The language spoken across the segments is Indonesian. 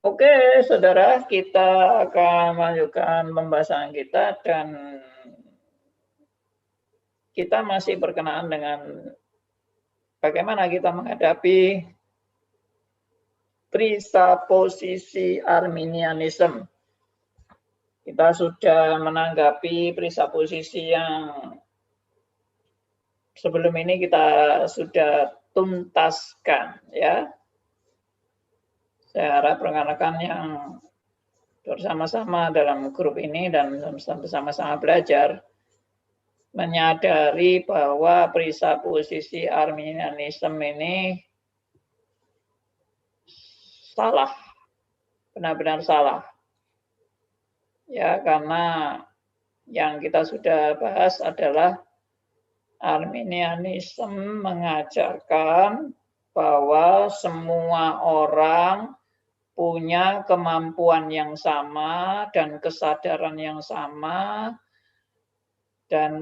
Oke, saudara, kita akan melanjutkan pembahasan kita dan kita masih berkenaan dengan bagaimana kita menghadapi presupposisi Arminianism. Kita sudah menanggapi presupposisi yang sebelum ini kita sudah tuntaskan, ya. Saya harap rekan-rekan yang bersama-sama dalam grup ini dan bersama-sama belajar menyadari bahwa presupposisi Arminianism ini salah, benar-benar salah. Ya, karena yang kita sudah bahas adalah Arminianism mengajarkan bahwa semua orang punya kemampuan yang sama dan kesadaran yang sama dan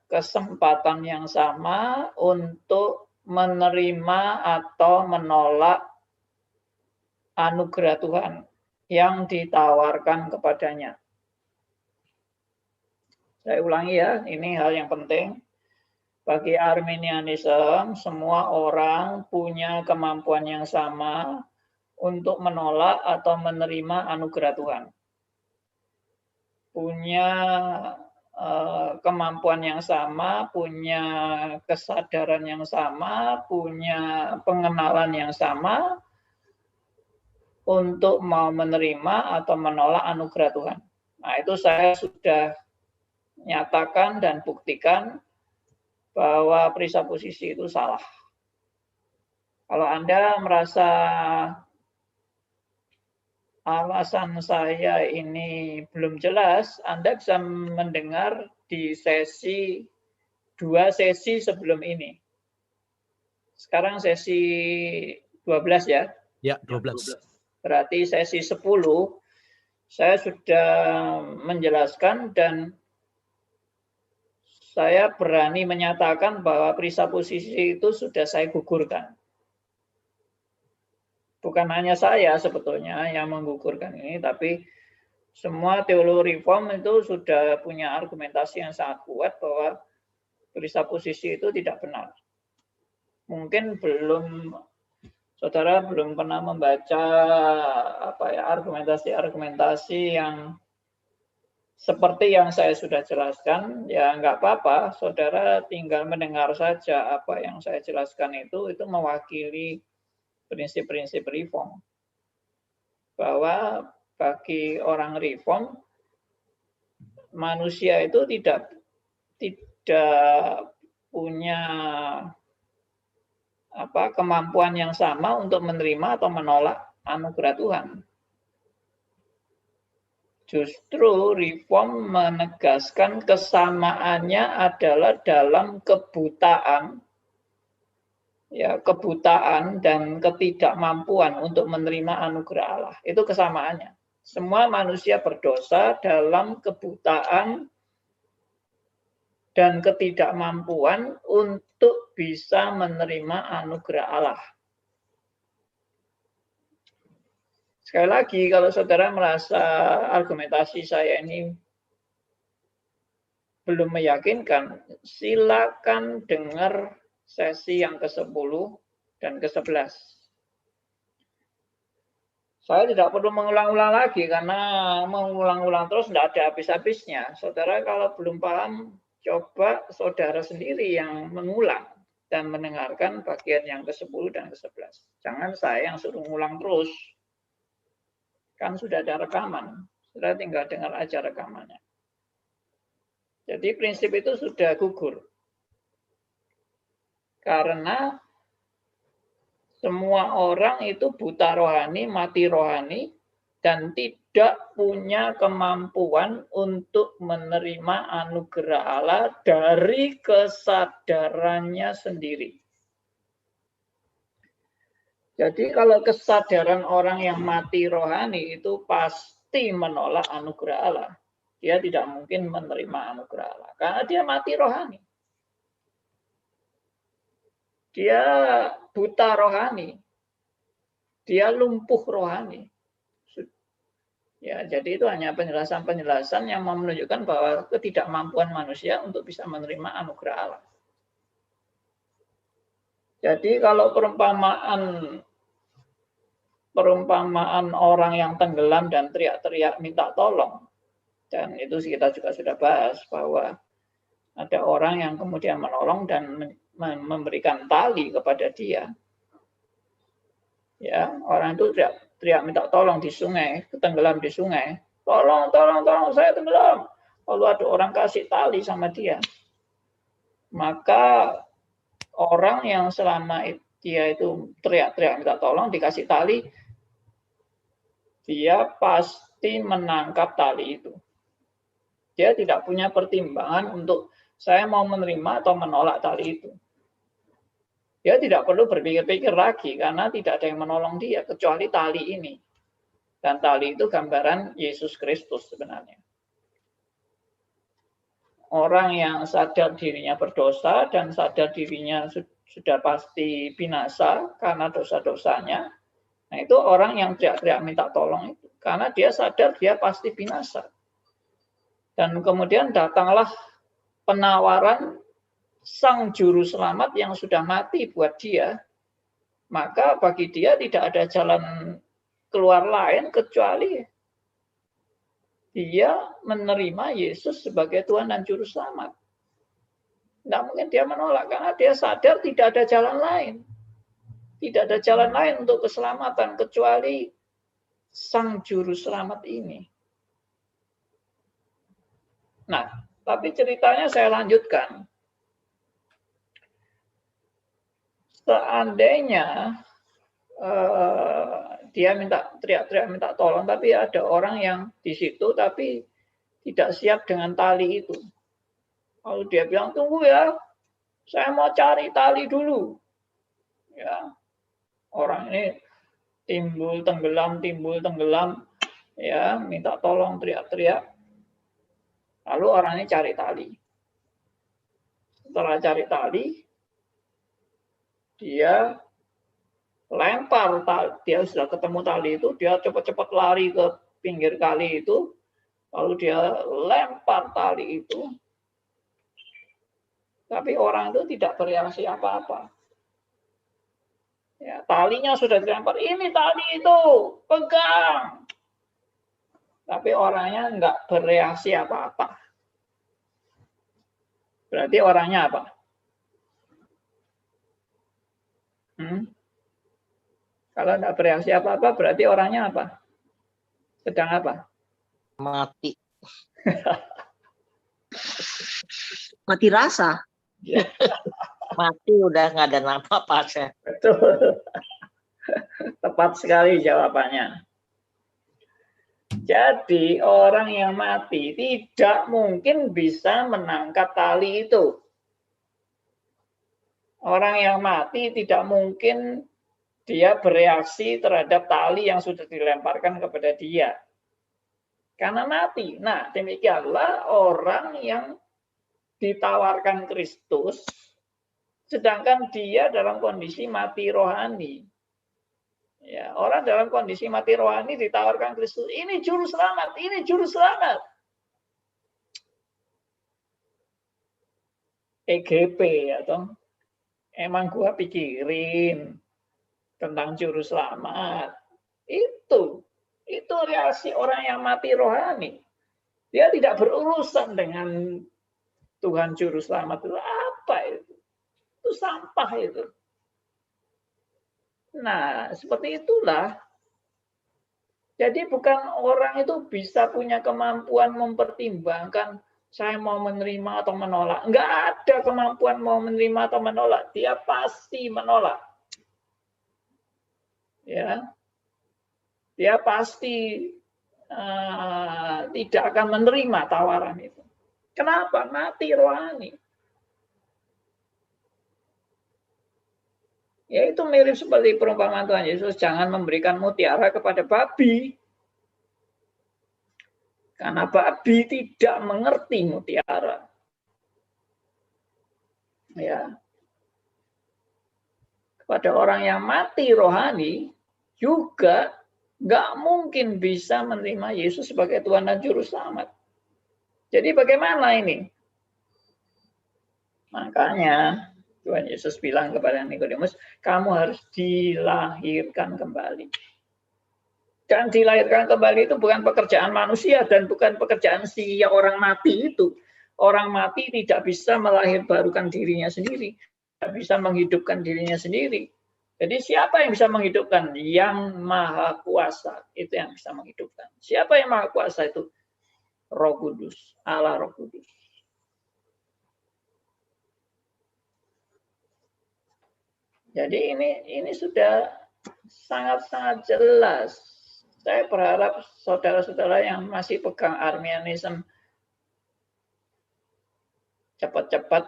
kesempatan yang sama untuk menerima atau menolak anugerah Tuhan yang ditawarkan kepadanya. Saya ulangi ya, ini hal yang penting. Bagi Arminianism, semua orang punya kemampuan yang sama untuk menolak atau menerima anugerah Tuhan. Punya kemampuan yang sama, punya kesadaran yang sama, punya pengenalan yang sama untuk mau menerima atau menolak anugerah Tuhan. Nah, itu saya sudah nyatakan dan buktikan bahwa presupposisi itu salah. Kalau Anda merasa alasan saya ini belum jelas, Anda bisa mendengar di dua sesi sebelum ini. Sekarang sesi 12 ya? Ya, 12. Berarti sesi 10 saya sudah menjelaskan dan saya berani menyatakan bahwa presupposisi itu sudah saya gugurkan. Bukan hanya saya sebetulnya yang menggugurkan ini, tapi semua teologi reform itu sudah punya argumentasi yang sangat kuat bahwa presupposisi itu tidak benar. Mungkin saudara belum pernah membaca argumentasi yang seperti yang saya sudah jelaskan, ya nggak apa-apa, saudara tinggal mendengar saja apa yang saya jelaskan itu mewakili prinsip-prinsip reform. Bahwa bagi orang reform, manusia itu tidak punya kemampuan yang sama untuk menerima atau menolak anugerah Tuhan. Justru reform menegaskan kesamaannya adalah dalam kebutaan dan ketidakmampuan untuk menerima anugerah Allah. Itu kesamaannya. Semua manusia berdosa dalam kebutaan dan ketidakmampuan untuk bisa menerima anugerah Allah. Sekali lagi, kalau saudara merasa argumentasi saya ini belum meyakinkan, silakan dengar sesi yang ke-10 dan ke-11. Saya tidak perlu mengulang-ulang lagi, karena mengulang-ulang terus tidak ada habis-habisnya. Saudara kalau belum paham, coba saudara sendiri yang mengulang dan mendengarkan bagian yang ke-10 dan ke-11. Jangan saya yang suruh ngulang terus. Kan sudah ada rekaman, sudah tinggal dengar aja rekamannya. Jadi prinsip itu sudah gugur. Karena semua orang itu buta rohani, mati rohani, dan tidak punya kemampuan untuk menerima anugerah Allah dari kesadarannya sendiri. Jadi kalau kesadaran orang yang mati rohani itu pasti menolak anugerah Allah. Dia tidak mungkin menerima anugerah Allah. Karena dia mati rohani. Dia buta rohani. dia lumpuh rohani. Ya, jadi itu hanya penjelasan-penjelasan yang mau menunjukkan bahwa ketidakmampuan manusia untuk bisa menerima anugerah Allah. Jadi kalau perumpamaan orang yang tenggelam dan teriak-teriak minta tolong, dan itu kita juga sudah bahas bahwa ada orang yang kemudian menolong dan memberikan tali kepada dia. Ya, orang itu teriak minta tolong di sungai, tenggelam di sungai. Tolong, saya tenggelam. Lalu ada orang kasih tali sama dia. Maka orang yang selama dia itu teriak-teriak minta tolong dikasih tali, dia pasti menangkap tali itu. Dia tidak punya pertimbangan untuk saya mau menerima atau menolak tali itu. Dia tidak perlu berpikir-pikir lagi karena tidak ada yang menolong dia kecuali tali ini. Dan tali itu gambaran Yesus Kristus sebenarnya. Orang yang sadar dirinya berdosa dan sadar dirinya sudah pasti binasa karena dosa-dosanya, nah itu orang yang teriak-teriak minta tolong itu. Karena dia sadar dia pasti binasa. Dan kemudian datanglah penawaran Sang Juru Selamat yang sudah mati buat dia, maka bagi dia tidak ada jalan keluar lain kecuali dia menerima Yesus sebagai Tuhan dan Juru Selamat. Tidak mungkin dia menolak karena dia sadar tidak ada jalan lain. Tidak ada jalan lain untuk keselamatan kecuali Sang Juru Selamat ini. Nah, tapi ceritanya saya lanjutkan. Seandainya dia teriak-teriak minta tolong, tapi ada orang yang di situ tapi tidak siap dengan tali itu. Lalu dia bilang, tunggu ya, saya mau cari tali dulu. Ya, orang ini timbul tenggelam, ya, minta tolong, teriak-teriak. Lalu orang ini cari tali. Setelah cari tali, dia lempar tali. Dia sudah ketemu tali itu, dia cepat-cepat lari ke pinggir kali itu, lalu dia lempar tali itu. Tapi orang itu tidak bereaksi apa-apa. Ya, talinya sudah dilempar, ini tali itu, pegang. Tapi orangnya enggak bereaksi apa-apa. Berarti orangnya apa? Kalau enggak bereaksi apa-apa, berarti orangnya apa? Sedang apa? Mati. Mati rasa. Ya. Mati udah nggak ada napasnya. Betul. Tepat sekali jawabannya. Jadi orang yang mati tidak mungkin bisa menangkap tali itu. Orang yang mati tidak mungkin dia bereaksi terhadap tali yang sudah dilemparkan kepada dia. Karena mati. Nah, demikianlah orang yang ditawarkan Kristus, sedangkan dia dalam kondisi mati rohani. Ya, orang dalam kondisi mati rohani ditawarkan Kristus, ini juru selamat, ini juru selamat. EGP atau emang gua pikirin tentang juru selamat. Itu reaksi orang yang mati rohani. Dia tidak berurusan dengan Tuhan juru selamat itu apa itu? Itu sampah itu. Nah, seperti itulah. Jadi bukan orang itu bisa punya kemampuan mempertimbangkan saya mau menerima atau menolak. Enggak ada kemampuan mau menerima atau menolak. Dia pasti menolak. Ya. Dia pasti tidak akan menerima tawaran itu. Kenapa? Mati rohani. Ya itu mirip seperti perumpamaan Tuhan Yesus, jangan memberikan mutiara kepada babi. Karena babi tidak mengerti mutiara. Ya. Kepada orang yang mati rohani, juga nggak mungkin bisa menerima Yesus sebagai Tuhan dan Juru Selamat. Jadi bagaimana ini? Makanya Tuhan Yesus bilang kepada Nikodemus, kamu harus dilahirkan kembali. Dan dilahirkan kembali itu bukan pekerjaan manusia dan bukan pekerjaan si orang mati itu. Orang mati tidak bisa melahirbarukan dirinya sendiri, tidak bisa menghidupkan dirinya sendiri. Jadi siapa yang bisa menghidupkan? Yang Maha Kuasa itu yang bisa menghidupkan. Siapa yang Maha Kuasa itu? Roh Kudus, Allah Roh Kudus. Jadi ini sudah sangat-sangat jelas. Saya berharap saudara-saudara yang masih pegang Arminianisme cepat-cepat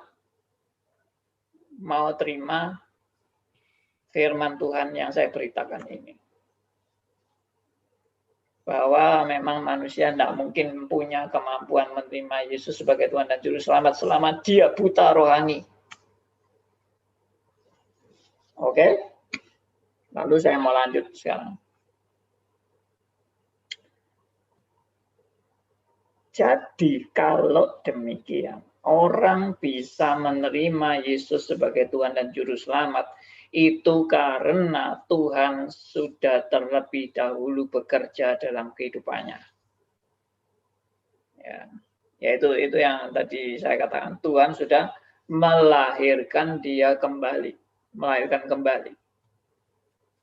mau terima firman Tuhan yang saya beritakan ini. Bahwa memang manusia tidak mungkin punya kemampuan menerima Yesus sebagai Tuhan dan Juru Selamat selama dia buta rohani. Oke? Lalu saya mau lanjut sekarang. Jadi kalau demikian, orang bisa menerima Yesus sebagai Tuhan dan Juru Selamat itu karena Tuhan sudah terlebih dahulu bekerja dalam kehidupannya. Ya itu yang tadi saya katakan, Tuhan sudah melahirkan dia kembali, melahirkan kembali.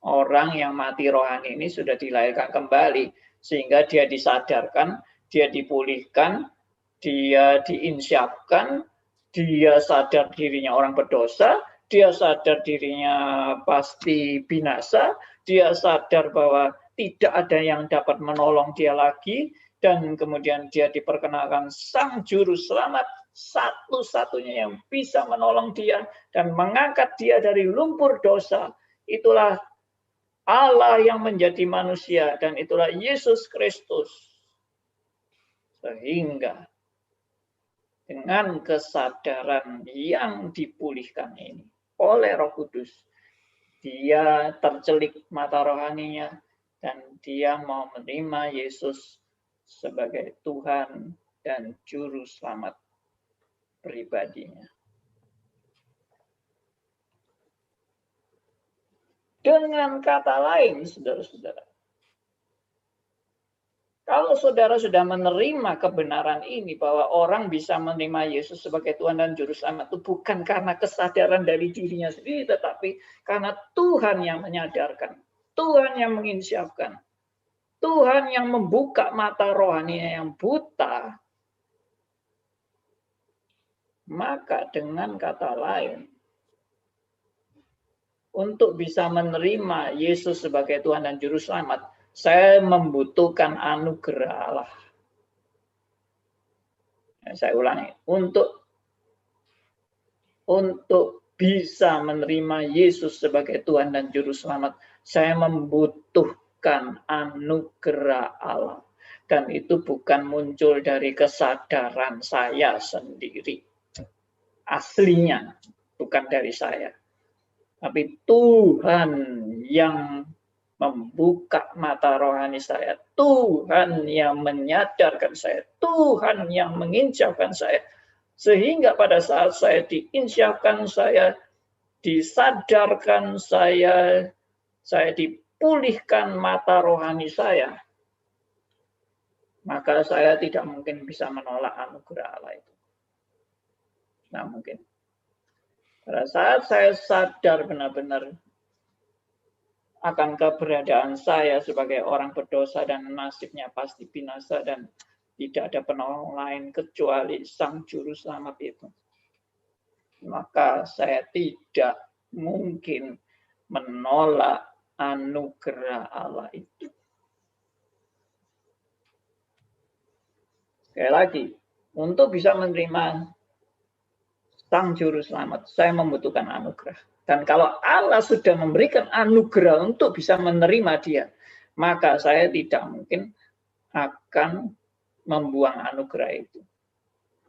Orang yang mati rohani ini sudah dilahirkan kembali sehingga dia disadarkan, dia dipulihkan, dia diinsyafkan, dia sadar dirinya orang berdosa, dia sadar dirinya pasti binasa, dia sadar bahwa tidak ada yang dapat menolong dia lagi, dan kemudian dia diperkenalkan Sang Juru Selamat, satu-satunya yang bisa menolong dia dan mengangkat dia dari lumpur dosa. Itulah Allah yang menjadi manusia, dan itulah Yesus Kristus. Sehingga dengan kesadaran yang dipulihkan ini oleh Roh Kudus, dia tercelik mata rohaninya dan dia mau menerima Yesus sebagai Tuhan dan Juru Selamat pribadinya. Dengan kata lain, saudara-saudara, kalau saudara sudah menerima kebenaran ini bahwa orang bisa menerima Yesus sebagai Tuhan dan Juru Selamat itu bukan karena kesadaran dari dirinya sendiri, tetapi karena Tuhan yang menyadarkan, Tuhan yang menginsyafkan, Tuhan yang membuka mata rohaninya yang buta. Maka dengan kata lain, untuk bisa menerima Yesus sebagai Tuhan dan Juru Selamat, saya membutuhkan anugerah Allah. Saya ulangi, untuk bisa menerima Yesus sebagai Tuhan dan Juru Selamat, saya membutuhkan anugerah Allah. Dan itu bukan muncul dari kesadaran saya sendiri. Aslinya bukan dari saya. Tapi Tuhan yang membuka mata rohani saya, Tuhan yang menyadarkan saya, Tuhan yang menginsyafkan saya, sehingga pada saat saya diinsyafkan, saya disadarkan, saya dipulihkan mata rohani saya, maka saya tidak mungkin bisa menolak anugerah Allah itu. Nah, mungkin pada saat saya sadar benar-benar akan keberadaan saya sebagai orang berdosa dan nasibnya pasti binasa dan tidak ada penolong lain kecuali Sang Juru Selamat itu, maka saya tidak mungkin menolak anugerah Allah itu. Sekali lagi, untuk bisa menerima Sang Juru Selamat, saya membutuhkan anugerah. Dan kalau Allah sudah memberikan anugerah untuk bisa menerima dia, maka saya tidak mungkin akan membuang anugerah itu.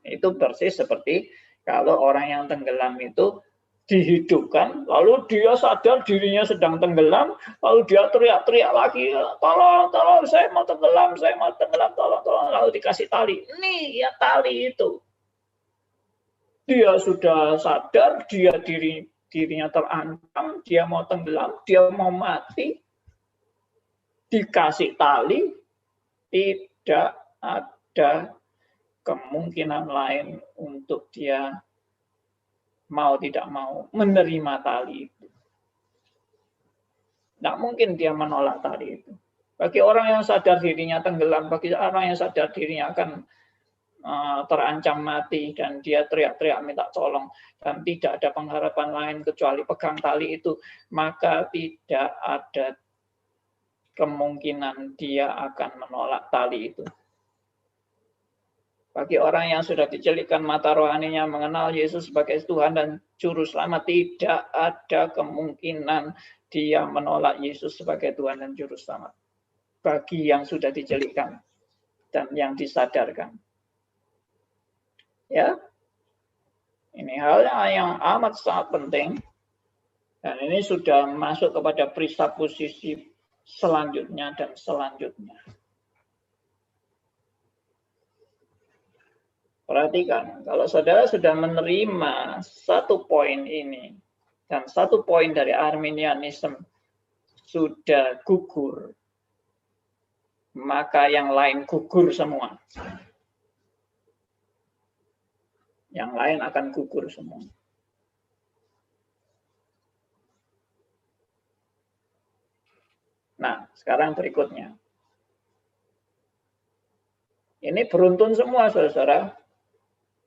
Itu persis seperti kalau orang yang tenggelam itu dihidupkan, lalu dia sadar dirinya sedang tenggelam, lalu dia teriak-teriak lagi, tolong, tolong, saya mau tenggelam, tolong, tolong, lalu dikasih tali. Nih ya tali itu. Dia sudah sadar, dirinya terancam, dia mau tenggelam, dia mau mati, dikasih tali, tidak ada kemungkinan lain untuk dia mau tidak mau menerima tali itu. Tidak mungkin dia menolak tali itu. Bagi orang yang sadar dirinya tenggelam, bagi orang yang sadar dirinya akan terancam mati dan dia teriak-teriak minta tolong dan tidak ada pengharapan lain kecuali pegang tali itu, maka tidak ada kemungkinan dia akan menolak tali itu. Bagi orang yang sudah dicelikkan mata rohaninya mengenal Yesus sebagai Tuhan dan Juru Selamat, tidak ada kemungkinan dia menolak Yesus sebagai Tuhan dan Juru Selamat. Bagi yang sudah dicelikkan dan yang disadarkan. Ya, ini hal yang amat sangat penting. Dan ini sudah masuk kepada presupposisi selanjutnya dan selanjutnya. Perhatikan, kalau saudara sudah menerima satu poin ini, dan satu poin dari Arminianisme sudah gugur, maka yang lain gugur semua. Yang lain akan gugur semua. Nah, sekarang berikutnya. Ini beruntun semua, saudara.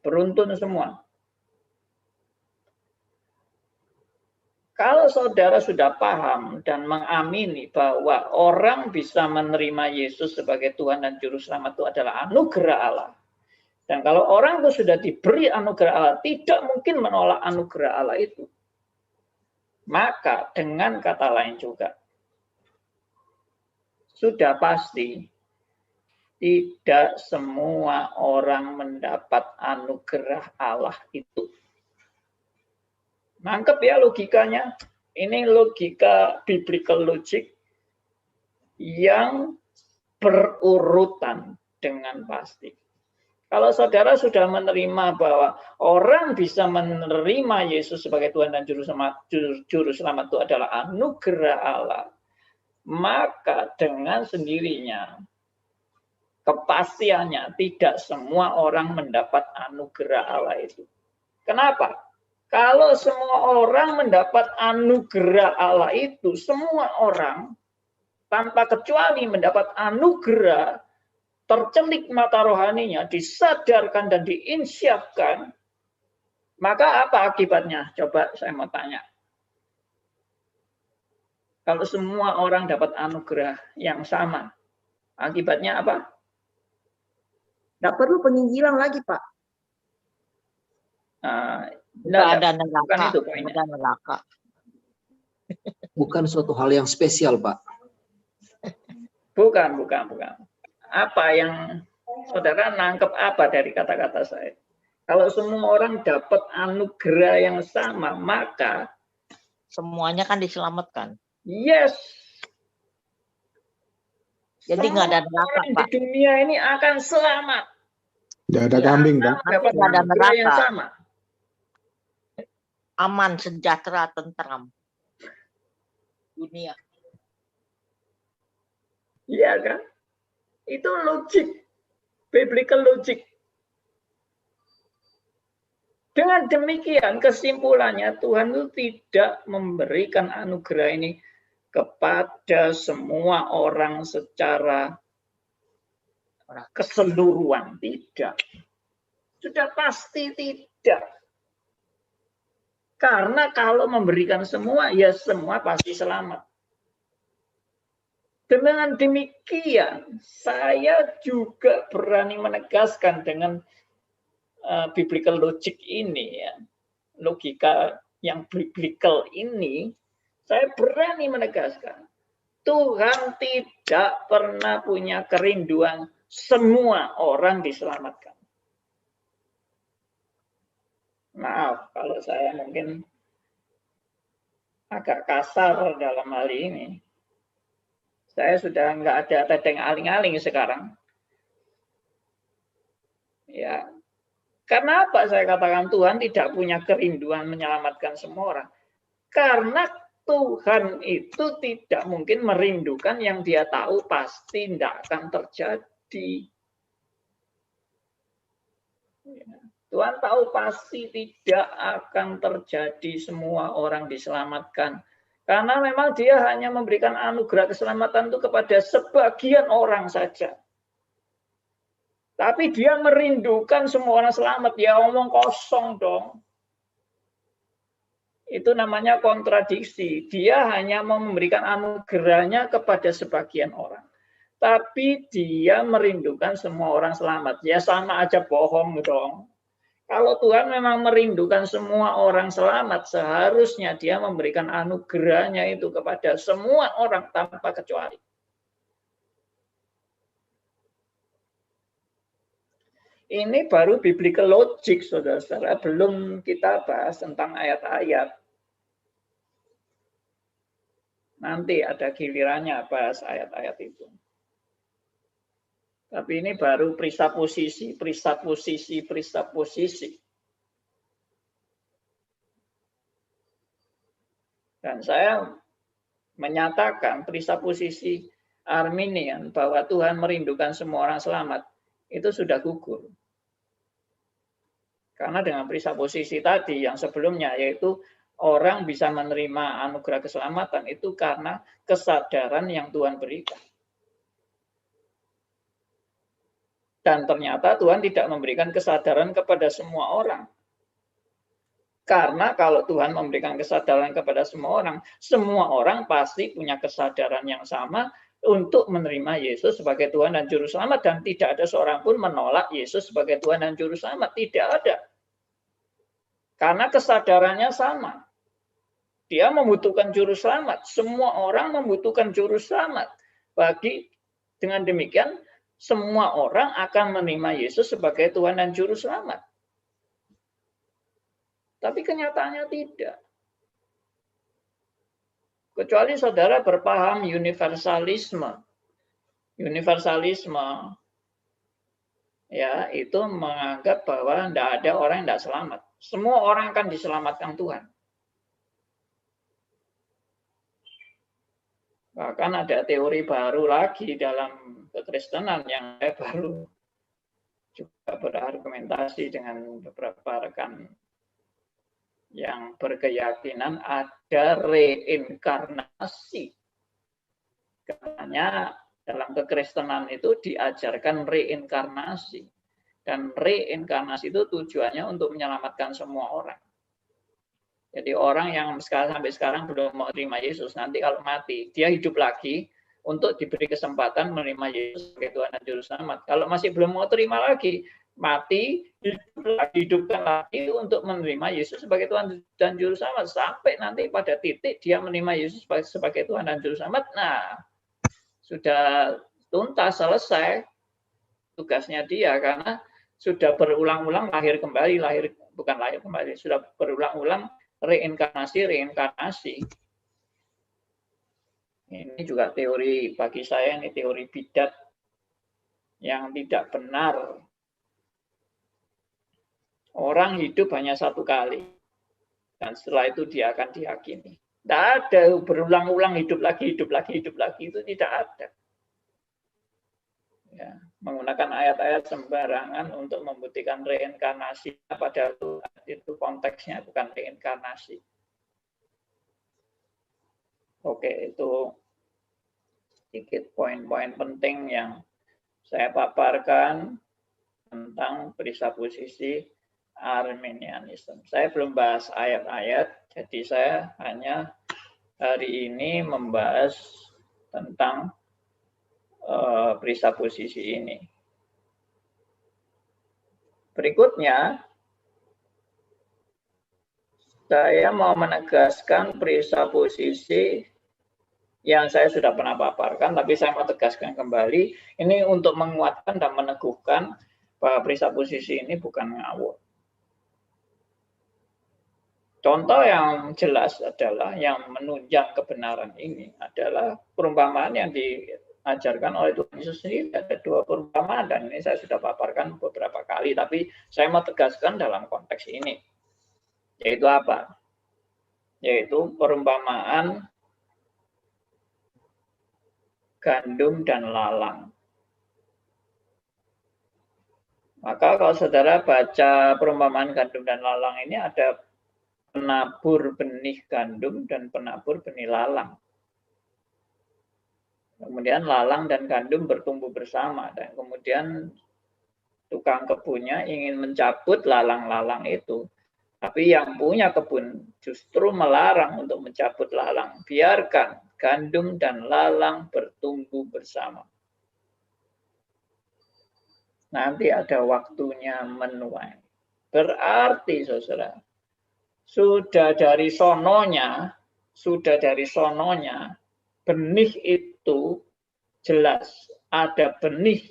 Beruntun semua. Kalau saudara sudah paham dan mengamini bahwa orang bisa menerima Yesus sebagai Tuhan dan Juru Selamat itu adalah anugerah Allah. Dan kalau orang itu sudah diberi anugerah Allah, tidak mungkin menolak anugerah Allah itu. Maka dengan kata lain juga, sudah pasti tidak semua orang mendapat anugerah Allah itu. Nangkep ya logikanya? Ini logika biblical logic yang berurutan dengan pasti. Kalau saudara sudah menerima bahwa orang bisa menerima Yesus sebagai Tuhan dan Juru Selamat itu adalah anugerah Allah, maka dengan sendirinya kepastiannya tidak semua orang mendapat anugerah Allah itu. Kenapa? Kalau semua orang mendapat anugerah Allah itu, semua orang tanpa kecuali mendapat anugerah, tercelik mata rohaninya, disadarkan dan diinsyafkan, maka apa akibatnya? Coba saya mau tanya. Kalau semua orang dapat anugerah yang sama, akibatnya apa? Nggak perlu penginjilan lagi, Pak. Nggak ada neraka. Bukan itu poinnya. Ada neraka. Bukan suatu hal yang spesial, Pak. Bukan. Apa yang saudara nangkep apa dari kata-kata saya? Kalau semua orang dapat anugerah yang sama, maka semuanya kan diselamatkan. Yes. Jadi nggak ada neraka, Pak. Di dunia ini akan selamat. Tidak ada kambing, Pak. Dapat ada neraka yang sama. Aman, sejahtera, tentram. Dunia. Iya kan? Itu logik. Biblical logic. Dengan demikian kesimpulannya Tuhan itu tidak memberikan anugerah ini kepada semua orang secara keseluruhan. Tidak. Sudah pasti tidak. Karena kalau memberikan semua, ya semua pasti selamat. Dengan demikian, saya juga berani menegaskan dengan biblical logic ini, ya, logika yang biblical ini, saya berani menegaskan, Tuhan tidak pernah punya kerinduan semua orang diselamatkan. Maaf kalau saya mungkin agak kasar dalam hal ini. Saya sudah nggak ada tedeng aling-aling sekarang. Ya, karena apa saya katakan Tuhan tidak punya kerinduan menyelamatkan semua orang? Karena Tuhan itu tidak mungkin merindukan yang dia tahu pasti tidak akan terjadi. Tuhan tahu pasti tidak akan terjadi semua orang diselamatkan. Karena memang dia hanya memberikan anugerah keselamatan itu kepada sebagian orang saja. Tapi dia merindukan semua orang selamat. Ya omong kosong dong. Itu namanya kontradiksi. Dia hanya memberikan anugerahnya kepada sebagian orang. Tapi dia merindukan semua orang selamat. Ya sama aja bohong dong. Kalau Tuhan memang merindukan semua orang selamat, seharusnya dia memberikan anugerahnya itu kepada semua orang tanpa kecuali. Ini baru biblical logic, saudara-saudara. Belum kita bahas tentang ayat-ayat. Nanti ada gilirannya bahas ayat-ayat itu. Tapi ini baru presupposisi. Dan saya menyatakan presupposisi Arminian bahwa Tuhan merindukan semua orang selamat, itu sudah gugur. Karena dengan presupposisi tadi yang sebelumnya, yaitu orang bisa menerima anugerah keselamatan itu karena kesadaran yang Tuhan berikan. Dan ternyata Tuhan tidak memberikan kesadaran kepada semua orang. Karena kalau Tuhan memberikan kesadaran kepada semua orang pasti punya kesadaran yang sama untuk menerima Yesus sebagai Tuhan dan Juru Selamat. Dan tidak ada seorang pun menolak Yesus sebagai Tuhan dan Juru Selamat. Tidak ada. Karena kesadarannya sama. Dia membutuhkan Juru Selamat. Semua orang membutuhkan Juru Selamat. Dengan demikian, semua orang akan menerima Yesus sebagai Tuhan dan Juru Selamat. Tapi kenyataannya tidak. Kecuali saudara berpaham universalisme. Universalisme ya itu menganggap bahwa tidak ada orang yang tidak selamat. Semua orang akan diselamatkan Tuhan. Bahkan ada teori baru lagi dalam kekristenan yang saya baru juga berargumentasi dengan beberapa rekan yang berkeyakinan ada reinkarnasi. Karena dalam kekristenan itu diajarkan reinkarnasi. Dan reinkarnasi itu tujuannya untuk menyelamatkan semua orang. Jadi orang yang sampai sekarang belum mau terima Yesus, nanti kalau mati, dia hidup lagi untuk diberi kesempatan menerima Yesus sebagai Tuhan dan Juru Selamat. Kalau masih belum mau terima lagi, mati, hidupkan lagi untuk menerima Yesus sebagai Tuhan dan Juru Selamat. Sampai nanti pada titik dia menerima Yesus sebagai Tuhan dan Juru Selamat, nah sudah tuntas, selesai tugasnya dia, karena sudah berulang-ulang sudah berulang-ulang reinkarnasi. Ini juga teori, bagi saya ini teori bidat yang tidak benar. Orang hidup hanya satu kali, dan setelah itu dia akan diyakini. Tidak ada berulang-ulang hidup lagi, itu tidak ada. Ya, menggunakan ayat-ayat sembarangan untuk membuktikan reinkarnasi, padahal itu konteksnya bukan reinkarnasi. Oke, itu sedikit poin-poin penting yang saya paparkan tentang presupposisi Arminianisme. Saya belum bahas ayat-ayat, jadi saya hanya hari ini membahas tentang presupposisi ini. Berikutnya, saya mau menegaskan presupposisi yang saya sudah pernah paparkan, tapi saya mau tegaskan kembali. Ini untuk menguatkan dan meneguhkan bahwa presupposisi ini bukan ngawur. Contoh yang jelas adalah yang menunjang kebenaran ini adalah perumpamaan yang diajarkan oleh Tuhan Yesus sendiri. Ada 2 perumpamaan dan ini saya sudah paparkan beberapa kali, tapi saya mau tegaskan dalam konteks ini. Yaitu apa? Yaitu perumpamaan gandum dan lalang. Maka kalau saudara baca perumpamaan gandum dan lalang ini ada penabur benih gandum dan penabur benih lalang. Kemudian lalang dan gandum bertumbuh bersama dan kemudian tukang kebunnya ingin mencabut lalang-lalang itu. Tapi yang punya kebun justru melarang untuk mencabut lalang. Biarkan gandum dan lalang bertumbuh bersama. Nanti ada waktunya menuai. Berarti saudara, sudah dari sononya, benih itu jelas ada benih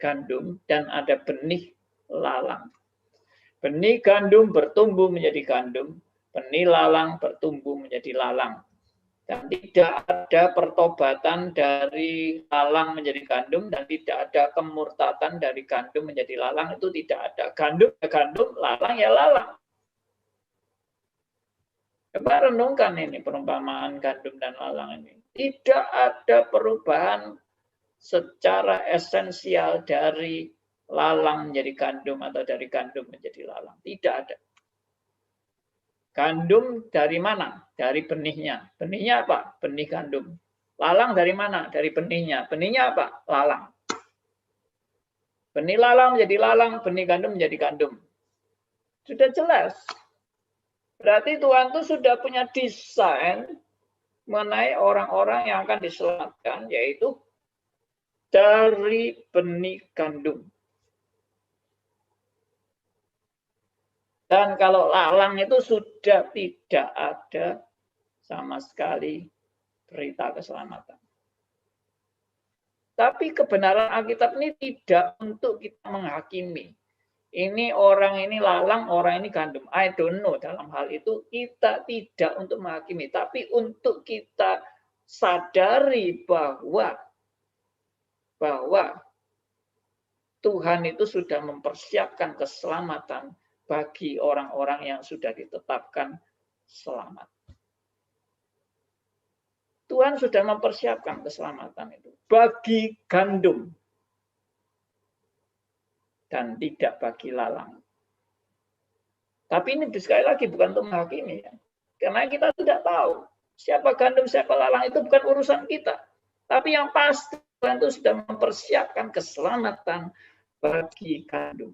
gandum dan ada benih lalang. Benih gandum bertumbuh menjadi gandum, benih lalang bertumbuh menjadi lalang. Dan tidak ada pertobatan dari lalang menjadi gandum dan tidak ada kemurtatan dari gandum menjadi lalang, itu tidak ada. Gandum ya gandum, lalang ya lalang. Coba renungkan ini perumpamaan gandum dan lalang ini. Tidak ada perubahan secara esensial dari lalang menjadi gandum atau dari gandum menjadi lalang. Tidak ada. Gandum dari mana? Dari benihnya. Benihnya apa? Benih gandum. Lalang dari mana? Dari benihnya. Benihnya apa? Lalang. Benih lalang menjadi lalang, benih gandum menjadi gandum. Sudah jelas. Berarti Tuhan itu sudah punya desain mengenai orang-orang yang akan diselamatkan, yaitu dari benih gandum. Dan kalau lalang itu sudah tidak ada sama sekali berita keselamatan. Tapi kebenaran Alkitab ini tidak untuk kita menghakimi. Ini orang ini lalang, orang ini gandum. I don't know dalam hal itu. Kita tidak untuk menghakimi. Tapi untuk kita sadari bahwa Tuhan itu sudah mempersiapkan keselamatan bagi orang-orang yang sudah ditetapkan selamat. Tuhan sudah mempersiapkan keselamatan itu bagi gandum dan tidak bagi lalang. Tapi ini sekali lagi bukan untuk menghakimi ya. Karena kita tidak tahu siapa gandum, siapa lalang, itu bukan urusan kita. Tapi yang pasti Tuhan itu sudah mempersiapkan keselamatan bagi gandum.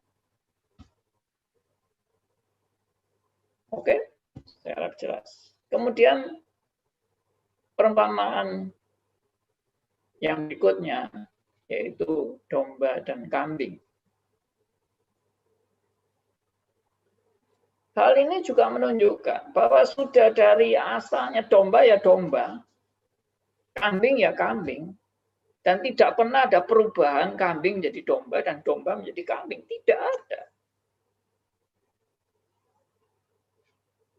Oke, saya harap jelas. Kemudian perumpamaan yang berikutnya yaitu domba dan kambing. Hal ini juga menunjukkan bahwa sudah dari asalnya domba ya domba, kambing ya kambing, dan tidak pernah ada perubahan kambing menjadi domba dan domba menjadi kambing. Tidak ada.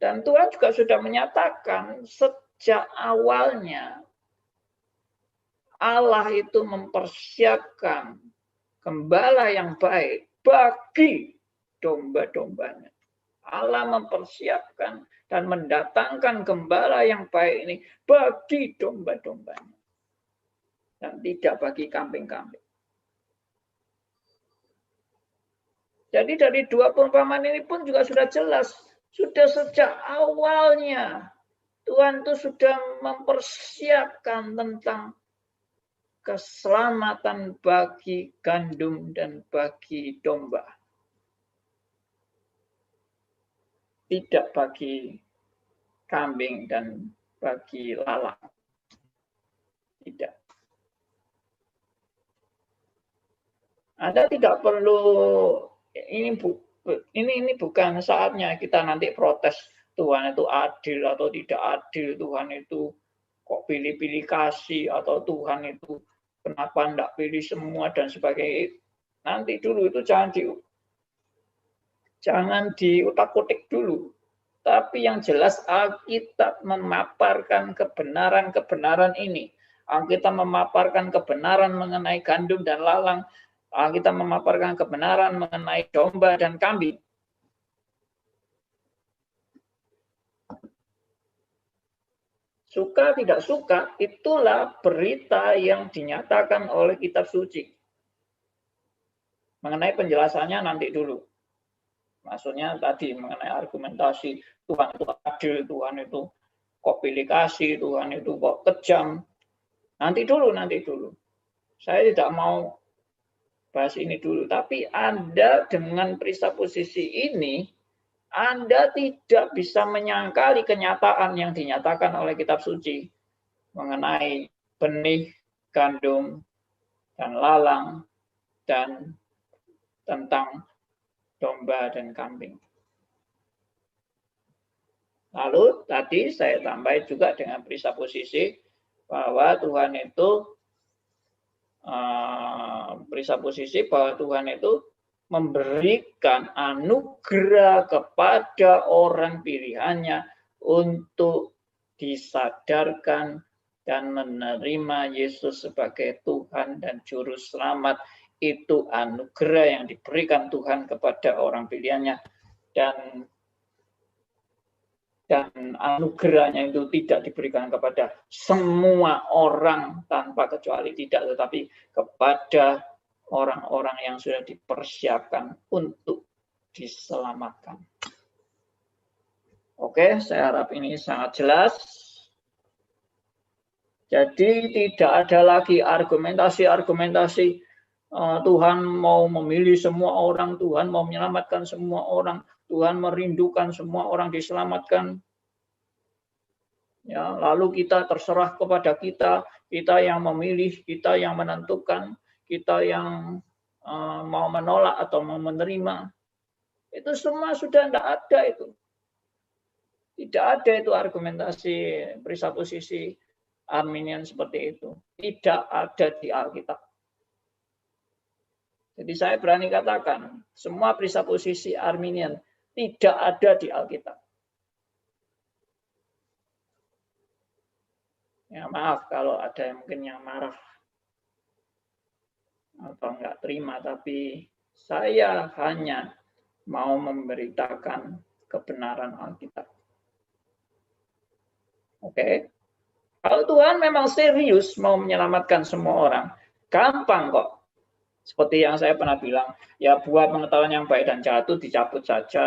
Dan Tuhan juga sudah menyatakan sejak awalnya Allah itu mempersiapkan gembala yang baik bagi domba-dombanya. Allah mempersiapkan dan mendatangkan gembala yang baik ini bagi domba-dombanya. Dan tidak bagi kambing-kambing. Jadi dari 2 perumpamaan ini pun juga sudah jelas. Sudah sejak awalnya Tuhan itu sudah mempersiapkan tentang keselamatan bagi gandum dan bagi domba. Tidak bagi kambing dan bagi lalang. Tidak. Anda tidak perlu, ini bukan saatnya kita nanti protes Tuhan itu adil atau tidak adil, Tuhan itu kok pilih-pilih kasih, atau Tuhan itu kenapa enggak pilih semua dan sebagainya. Nanti dulu itu jangan diutak-utik dulu. Tapi yang jelas Alkitab memaparkan kebenaran-kebenaran ini. Alkitab memaparkan kebenaran mengenai gandum dan lalang. Alkitab memaparkan kebenaran mengenai domba dan kambing. Suka tidak suka, itulah berita yang dinyatakan oleh kitab suci. Mengenai penjelasannya nanti dulu. Maksudnya tadi mengenai argumentasi Tuhan itu adil, Tuhan itu kok pilih kasih, Tuhan itu kok kejam. Nanti dulu. Saya tidak mau bahas ini dulu. Tapi Anda dengan presupposisi ini, Anda tidak bisa menyangkali kenyataan yang dinyatakan oleh kitab suci mengenai benih, gandum, dan lalang, dan tentang domba dan kambing. Lalu tadi saya tambah juga dengan presupposisi bahwa Tuhan itu memberikan anugerah kepada orang pilihannya untuk disadarkan dan menerima Yesus sebagai Tuhan dan Juru Selamat. Itu anugerah yang diberikan Tuhan kepada orang pilihannya, dan anugerahnya itu tidak diberikan kepada semua orang tanpa kecuali, tidak, tetapi kepada orang-orang yang sudah dipersiapkan untuk diselamatkan. Oke, saya harap ini sangat jelas. Jadi tidak ada lagi argumentasi Tuhan mau memilih semua orang, Tuhan mau menyelamatkan semua orang, Tuhan merindukan semua orang diselamatkan. Ya, lalu kita terserah kepada kita yang memilih, kita yang menentukan, kita yang mau menolak atau mau menerima. Itu semua sudah tidak ada itu. Tidak ada itu argumentasi presupposisi Arminian seperti itu. Tidak ada di Alkitab. Jadi saya berani katakan, semua presupposisi Arminian tidak ada di Alkitab. Ya, maaf kalau ada yang mungkin yang marah atau enggak terima, tapi saya hanya mau memberitakan kebenaran Alkitab. Oke. Kalau Tuhan memang serius mau menyelamatkan semua orang, gampang kok. Seperti yang saya pernah bilang, ya buah pengetahuan yang baik dan jahat itu dicabut saja.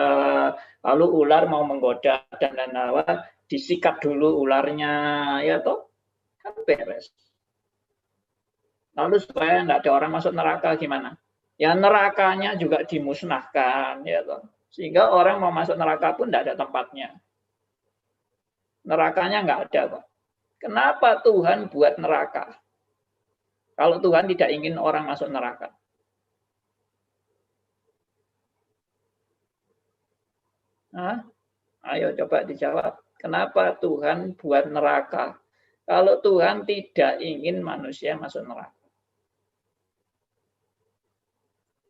Lalu ular mau menggoda Adam dan Hawa, disikat dulu ularnya, ya toh, kan beres. Lalu supaya tidak ada orang masuk neraka gimana? Ya nerakanya juga dimusnahkan, ya toh. Sehingga orang mau masuk neraka pun tidak ada tempatnya. Nerakanya nggak ada kok. Kenapa Tuhan buat neraka? Kalau Tuhan tidak ingin orang masuk neraka. Nah, ayo coba dijawab. Kenapa Tuhan buat neraka? Kalau Tuhan tidak ingin manusia masuk neraka.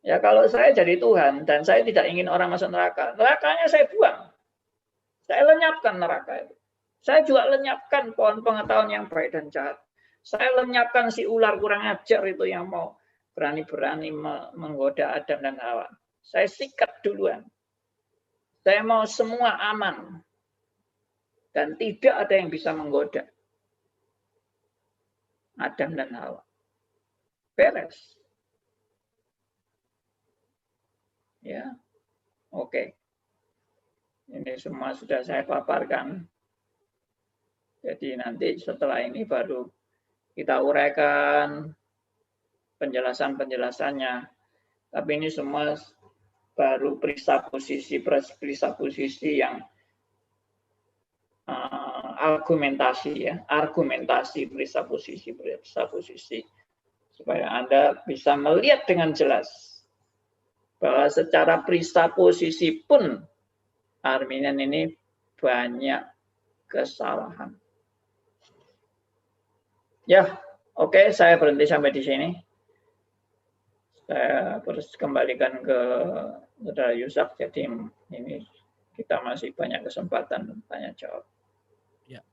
Ya kalau saya jadi Tuhan dan saya tidak ingin orang masuk neraka, nerakanya saya buang. Saya lenyapkan neraka itu. Saya juga lenyapkan pohon pengetahuan yang baik dan jahat. Saya lenyapkan si ular kurang ajar itu yang mau berani-berani menggoda Adam dan Hawa. Saya sikat duluan. Saya mau semua aman. Dan tidak ada yang bisa menggoda Adam dan Hawa. Beres. Ya. Oke. Ini semua sudah saya paparkan. Jadi nanti setelah ini baru kita uraikan penjelasan-penjelasannya. Tapi ini semua baru presupposisi yang argumentasi ya, argumentasi presupposisi supaya Anda bisa melihat dengan jelas bahwa secara presupposisi pun Arminian ini banyak kesalahan. Ya, oke, saya berhenti sampai di sini. Saya terus kembalikan ke Saudara Yusak. Jadi ini kita masih banyak kesempatan tanya jawab. Ya,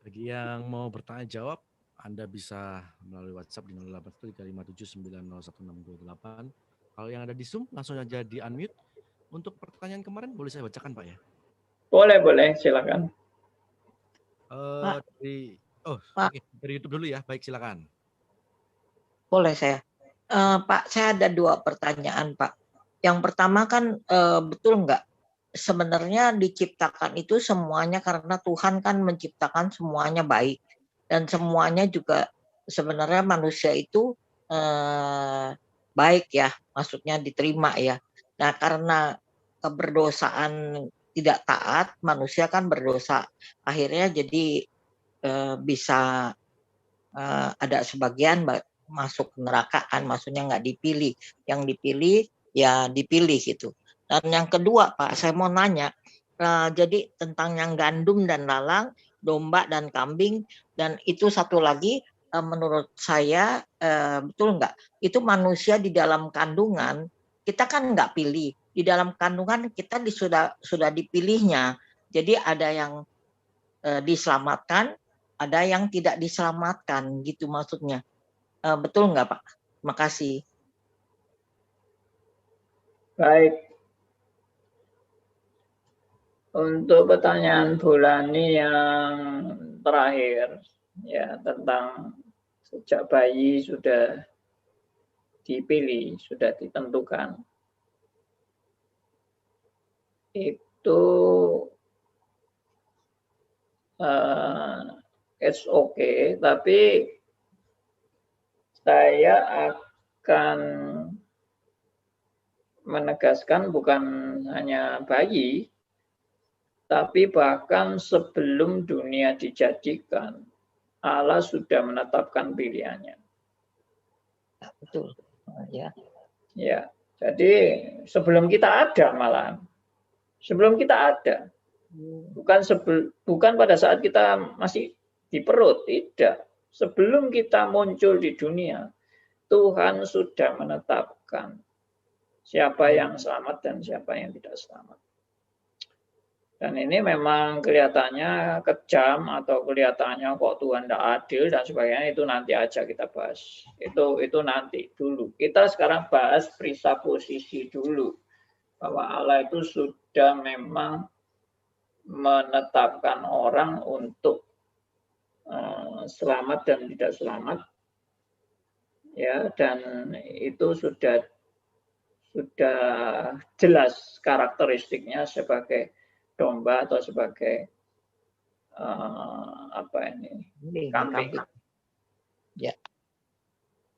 bagi yang mau bertanya jawab, Anda bisa melalui WhatsApp di 081357901628. Kalau yang ada di Zoom langsung aja di unmute. Untuk pertanyaan kemarin boleh saya bacakan Pak ya? Boleh, silakan. Pak. Pak. Oke, dari YouTube dulu ya. Baik, silakan. Boleh saya. Pak, saya ada 2 pertanyaan, Pak. Yang pertama kan betul nggak sebenarnya diciptakan itu semuanya karena Tuhan kan menciptakan semuanya baik dan semuanya juga sebenarnya manusia itu baik ya, maksudnya diterima ya. Nah, karena keberdosaan tidak taat, manusia kan berdosa. Akhirnya jadi bisa ada sebagian masuk neraka kan, maksudnya nggak dipilih. Yang dipilih ya dipilih gitu. Dan yang kedua Pak, saya mau nanya, jadi tentang yang gandum dan lalang, domba dan kambing, dan itu satu lagi menurut saya betul nggak? Itu manusia di dalam kandungan, kita kan nggak pilih. Di dalam kandungan kita sudah dipilihnya. Jadi ada yang diselamatkan, ada yang tidak diselamatkan, gitu maksudnya. Betul nggak Pak? Terima kasih. Baik. Untuk pertanyaan Bulani yang terakhir, ya tentang sejak bayi sudah dipilih, sudah ditentukan. Itu it's okay, tapi saya akan menegaskan bukan hanya bayi, tapi bahkan sebelum dunia dijadikan, Allah sudah menetapkan pilihannya. Betul. Ya. Ya, jadi sebelum kita ada malah, sebelum kita ada, bukan pada saat kita masih di perut, tidak. Sebelum kita muncul di dunia, Tuhan sudah menetapkan siapa yang selamat dan siapa yang tidak selamat. Dan ini memang kelihatannya kejam atau kelihatannya kok Tuhan tidak adil dan sebagainya, itu nanti aja kita bahas. Itu nanti dulu. Kita sekarang bahas presupposisi dulu. Bahwa Allah itu sudah memang menetapkan orang untuk selamat dan tidak selamat. Ya, dan itu sudah jelas karakteristiknya sebagai domba atau sebagai kambing. Ya.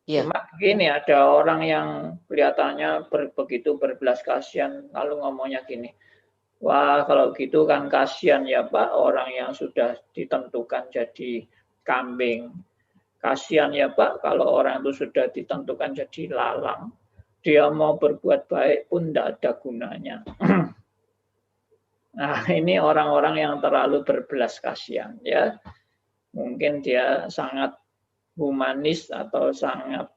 Cuma gini, ada orang yang kelihatannya begitu berbelas kasihan lalu ngomongnya gini, wah kalau gitu kan kasihan ya Pak orang yang sudah ditentukan jadi kambing. Kasihan ya Pak kalau orang itu sudah ditentukan jadi lalang. Dia mau berbuat baik pun tidak ada gunanya. Nah, ini orang-orang yang terlalu berbelas kasihan ya. Mungkin dia sangat humanis atau sangat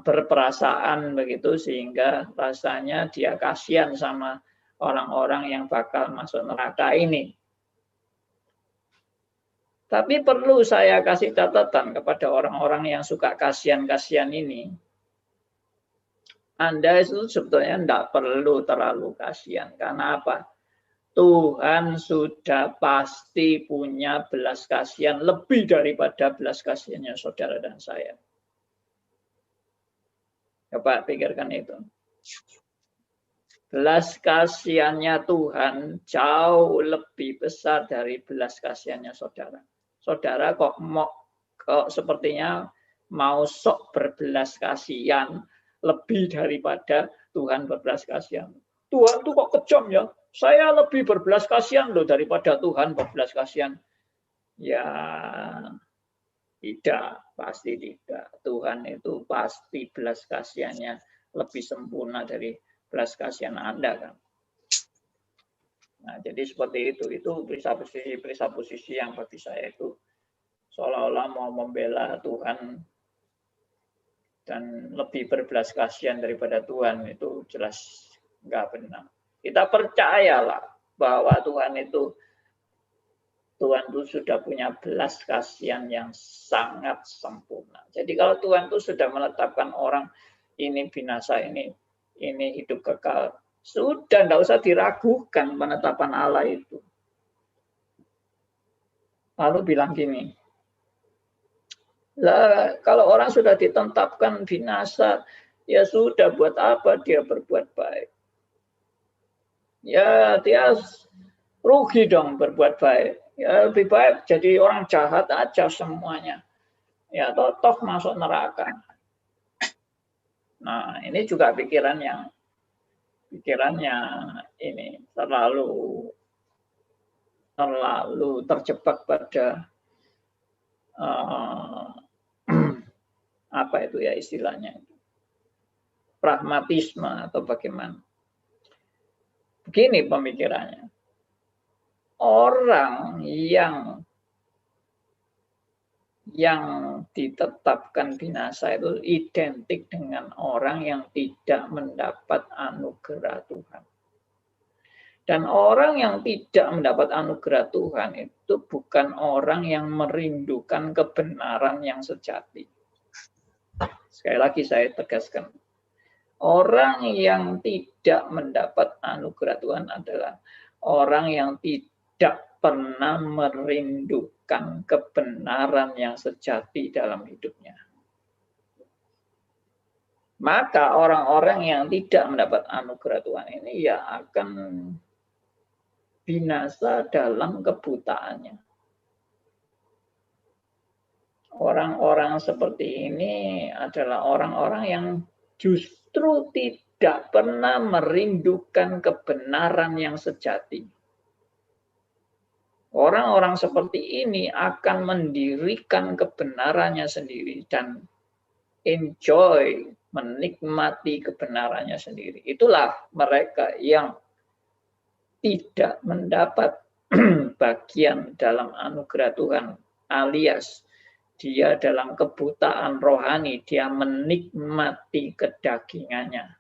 berperasaan begitu sehingga rasanya dia kasihan sama orang-orang yang bakal masuk neraka ini. Tapi perlu saya kasih catatan kepada orang-orang yang suka kasihan-kasihan ini. Anda itu sebetulnya tidak perlu terlalu kasihan. Karena apa? Tuhan sudah pasti punya belas kasihan lebih daripada belas kasihannya saudara dan saya. Coba pikirkan itu. Belas kasihannya Tuhan jauh lebih besar dari belas kasihannya saudara. Saudara kok sepertinya mau sok berbelas kasihan lebih daripada Tuhan berbelas kasihan. Tuhan tuh kok kejam ya. Saya lebih berbelas kasihan loh daripada Tuhan berbelas kasihan. Ya tidak, pasti tidak. Tuhan itu pasti belas kasihannya lebih sempurna dari belas kasihan Anda kan. Nah, jadi seperti itu. Itu presupposisi yang bagi saya itu seolah-olah mau membela Tuhan dan lebih berbelas kasihan daripada Tuhan, itu jelas nggak benar. Kita percayalah bahwa Tuhan itu sudah punya belas kasihan yang sangat sempurna. Jadi kalau Tuhan itu sudah menetapkan orang ini binasa, ini hidup kekal, sudah tidak usah diragukan penetapan Allah itu. Lalu bilang gini, lah kalau orang sudah ditetapkan binasa, ya sudah, buat apa dia berbuat baik? Ya dia rugi dong berbuat baik. Ya lebih baik jadi orang jahat aja semuanya. Ya toh masuk neraka. Nah ini juga pikirannya ini terlalu terjebak pada apa itu ya istilahnya, pragmatisme atau bagaimana. Begini pemikirannya, orang yang ditetapkan binasa itu identik dengan orang yang tidak mendapat anugerah Tuhan. Dan orang yang tidak mendapat anugerah Tuhan itu bukan orang yang merindukan kebenaran yang sejati. Sekali lagi saya tegaskan, orang yang tidak mendapat anugerah Tuhan adalah orang yang tidak pernah merindukan kebenaran yang sejati dalam hidupnya. Maka orang-orang yang tidak mendapat anugerah Tuhan ini ya akan binasa dalam kebutaannya. Orang-orang seperti ini adalah orang-orang yang justru tidak pernah merindukan kebenaran yang sejati. Orang-orang seperti ini akan mendirikan kebenarannya sendiri dan enjoy, menikmati kebenarannya sendiri. Itulah mereka yang tidak mendapat bagian dalam anugerah Tuhan, alias dia dalam kebutaan rohani, dia menikmati kedagingannya.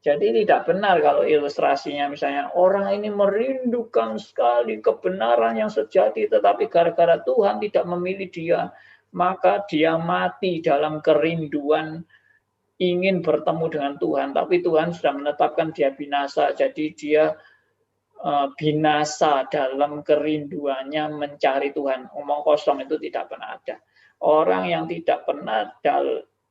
Jadi tidak benar kalau ilustrasinya misalnya orang ini merindukan sekali kebenaran yang sejati, tetapi gara-gara Tuhan tidak memilih dia, maka dia mati dalam kerinduan ingin bertemu dengan Tuhan, tapi Tuhan sudah menetapkan dia binasa, jadi dia binasa dalam kerinduannya mencari Tuhan. Omong kosong itu tidak pernah ada. Orang yang tidak pernah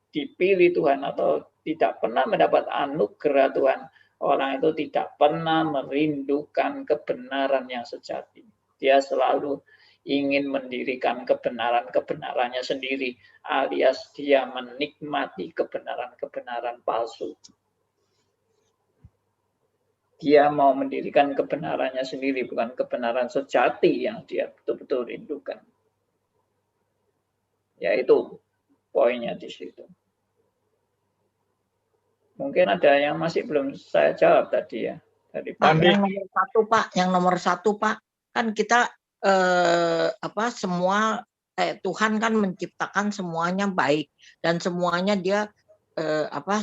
dipilih Tuhan atau tidak pernah mendapat anugerah Tuhan, orang itu tidak pernah merindukan kebenaran yang sejati. Dia selalu ingin mendirikan kebenarannya sendiri, alias dia menikmati kebenaran-kebenaran palsu. Dia mau mendirikan kebenarannya sendiri, bukan kebenaran sejati yang dia betul-betul rindukan. Yaitu poinnya di situ. Mungkin ada yang masih belum saya jawab tadi ya. Dari Pak, yang nomor satu Pak, kan kita semua Tuhan kan menciptakan semuanya baik dan semuanya dia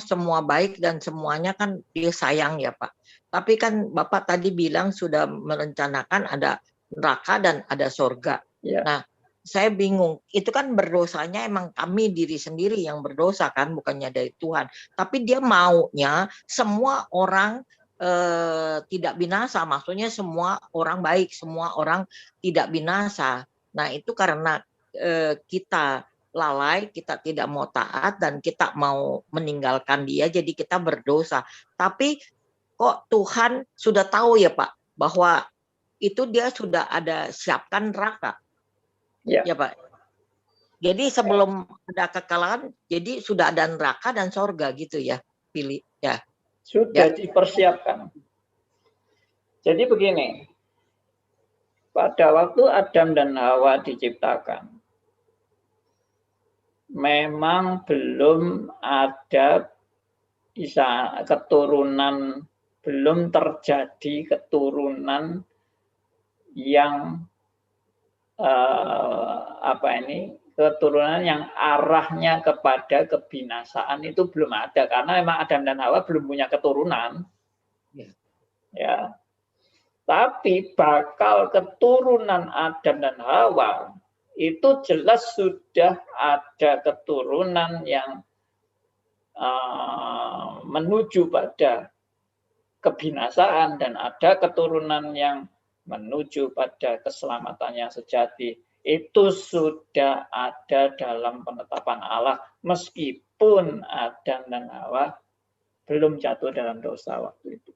semua baik dan semuanya kan dia sayang ya Pak. Tapi kan Bapak tadi bilang sudah merencanakan ada neraka dan ada surga. Ya. Nah, saya bingung. Itu kan berdosanya emang kami diri sendiri yang berdosa kan, bukannya dari Tuhan. Tapi dia maunya semua orang tidak binasa, maksudnya semua orang baik, semua orang tidak binasa. Nah, itu karena kita lalai, kita tidak mau taat dan kita mau meninggalkan dia, jadi kita berdosa. Tapi kok Tuhan sudah tahu ya Pak, bahwa itu dia sudah ada siapkan neraka. Ya Pak. Jadi sebelum ada kekalahan, jadi sudah ada neraka dan surga gitu ya, pilih ya. Sudah dipersiapkan. Jadi begini, pada waktu Adam dan Hawa diciptakan, memang belum ada keturunan, belum terjadi keturunan yang keturunan yang arahnya kepada kebinasaan itu belum ada, karena memang Adam dan Hawa belum punya keturunan. Ya. Tapi bakal keturunan Adam dan Hawa itu jelas sudah ada keturunan yang menuju pada kebinasaan dan ada keturunan yang menuju pada keselamatan yang sejati. Itu sudah ada dalam penetapan Allah meskipun Adam dan Hawa belum jatuh dalam dosa waktu itu.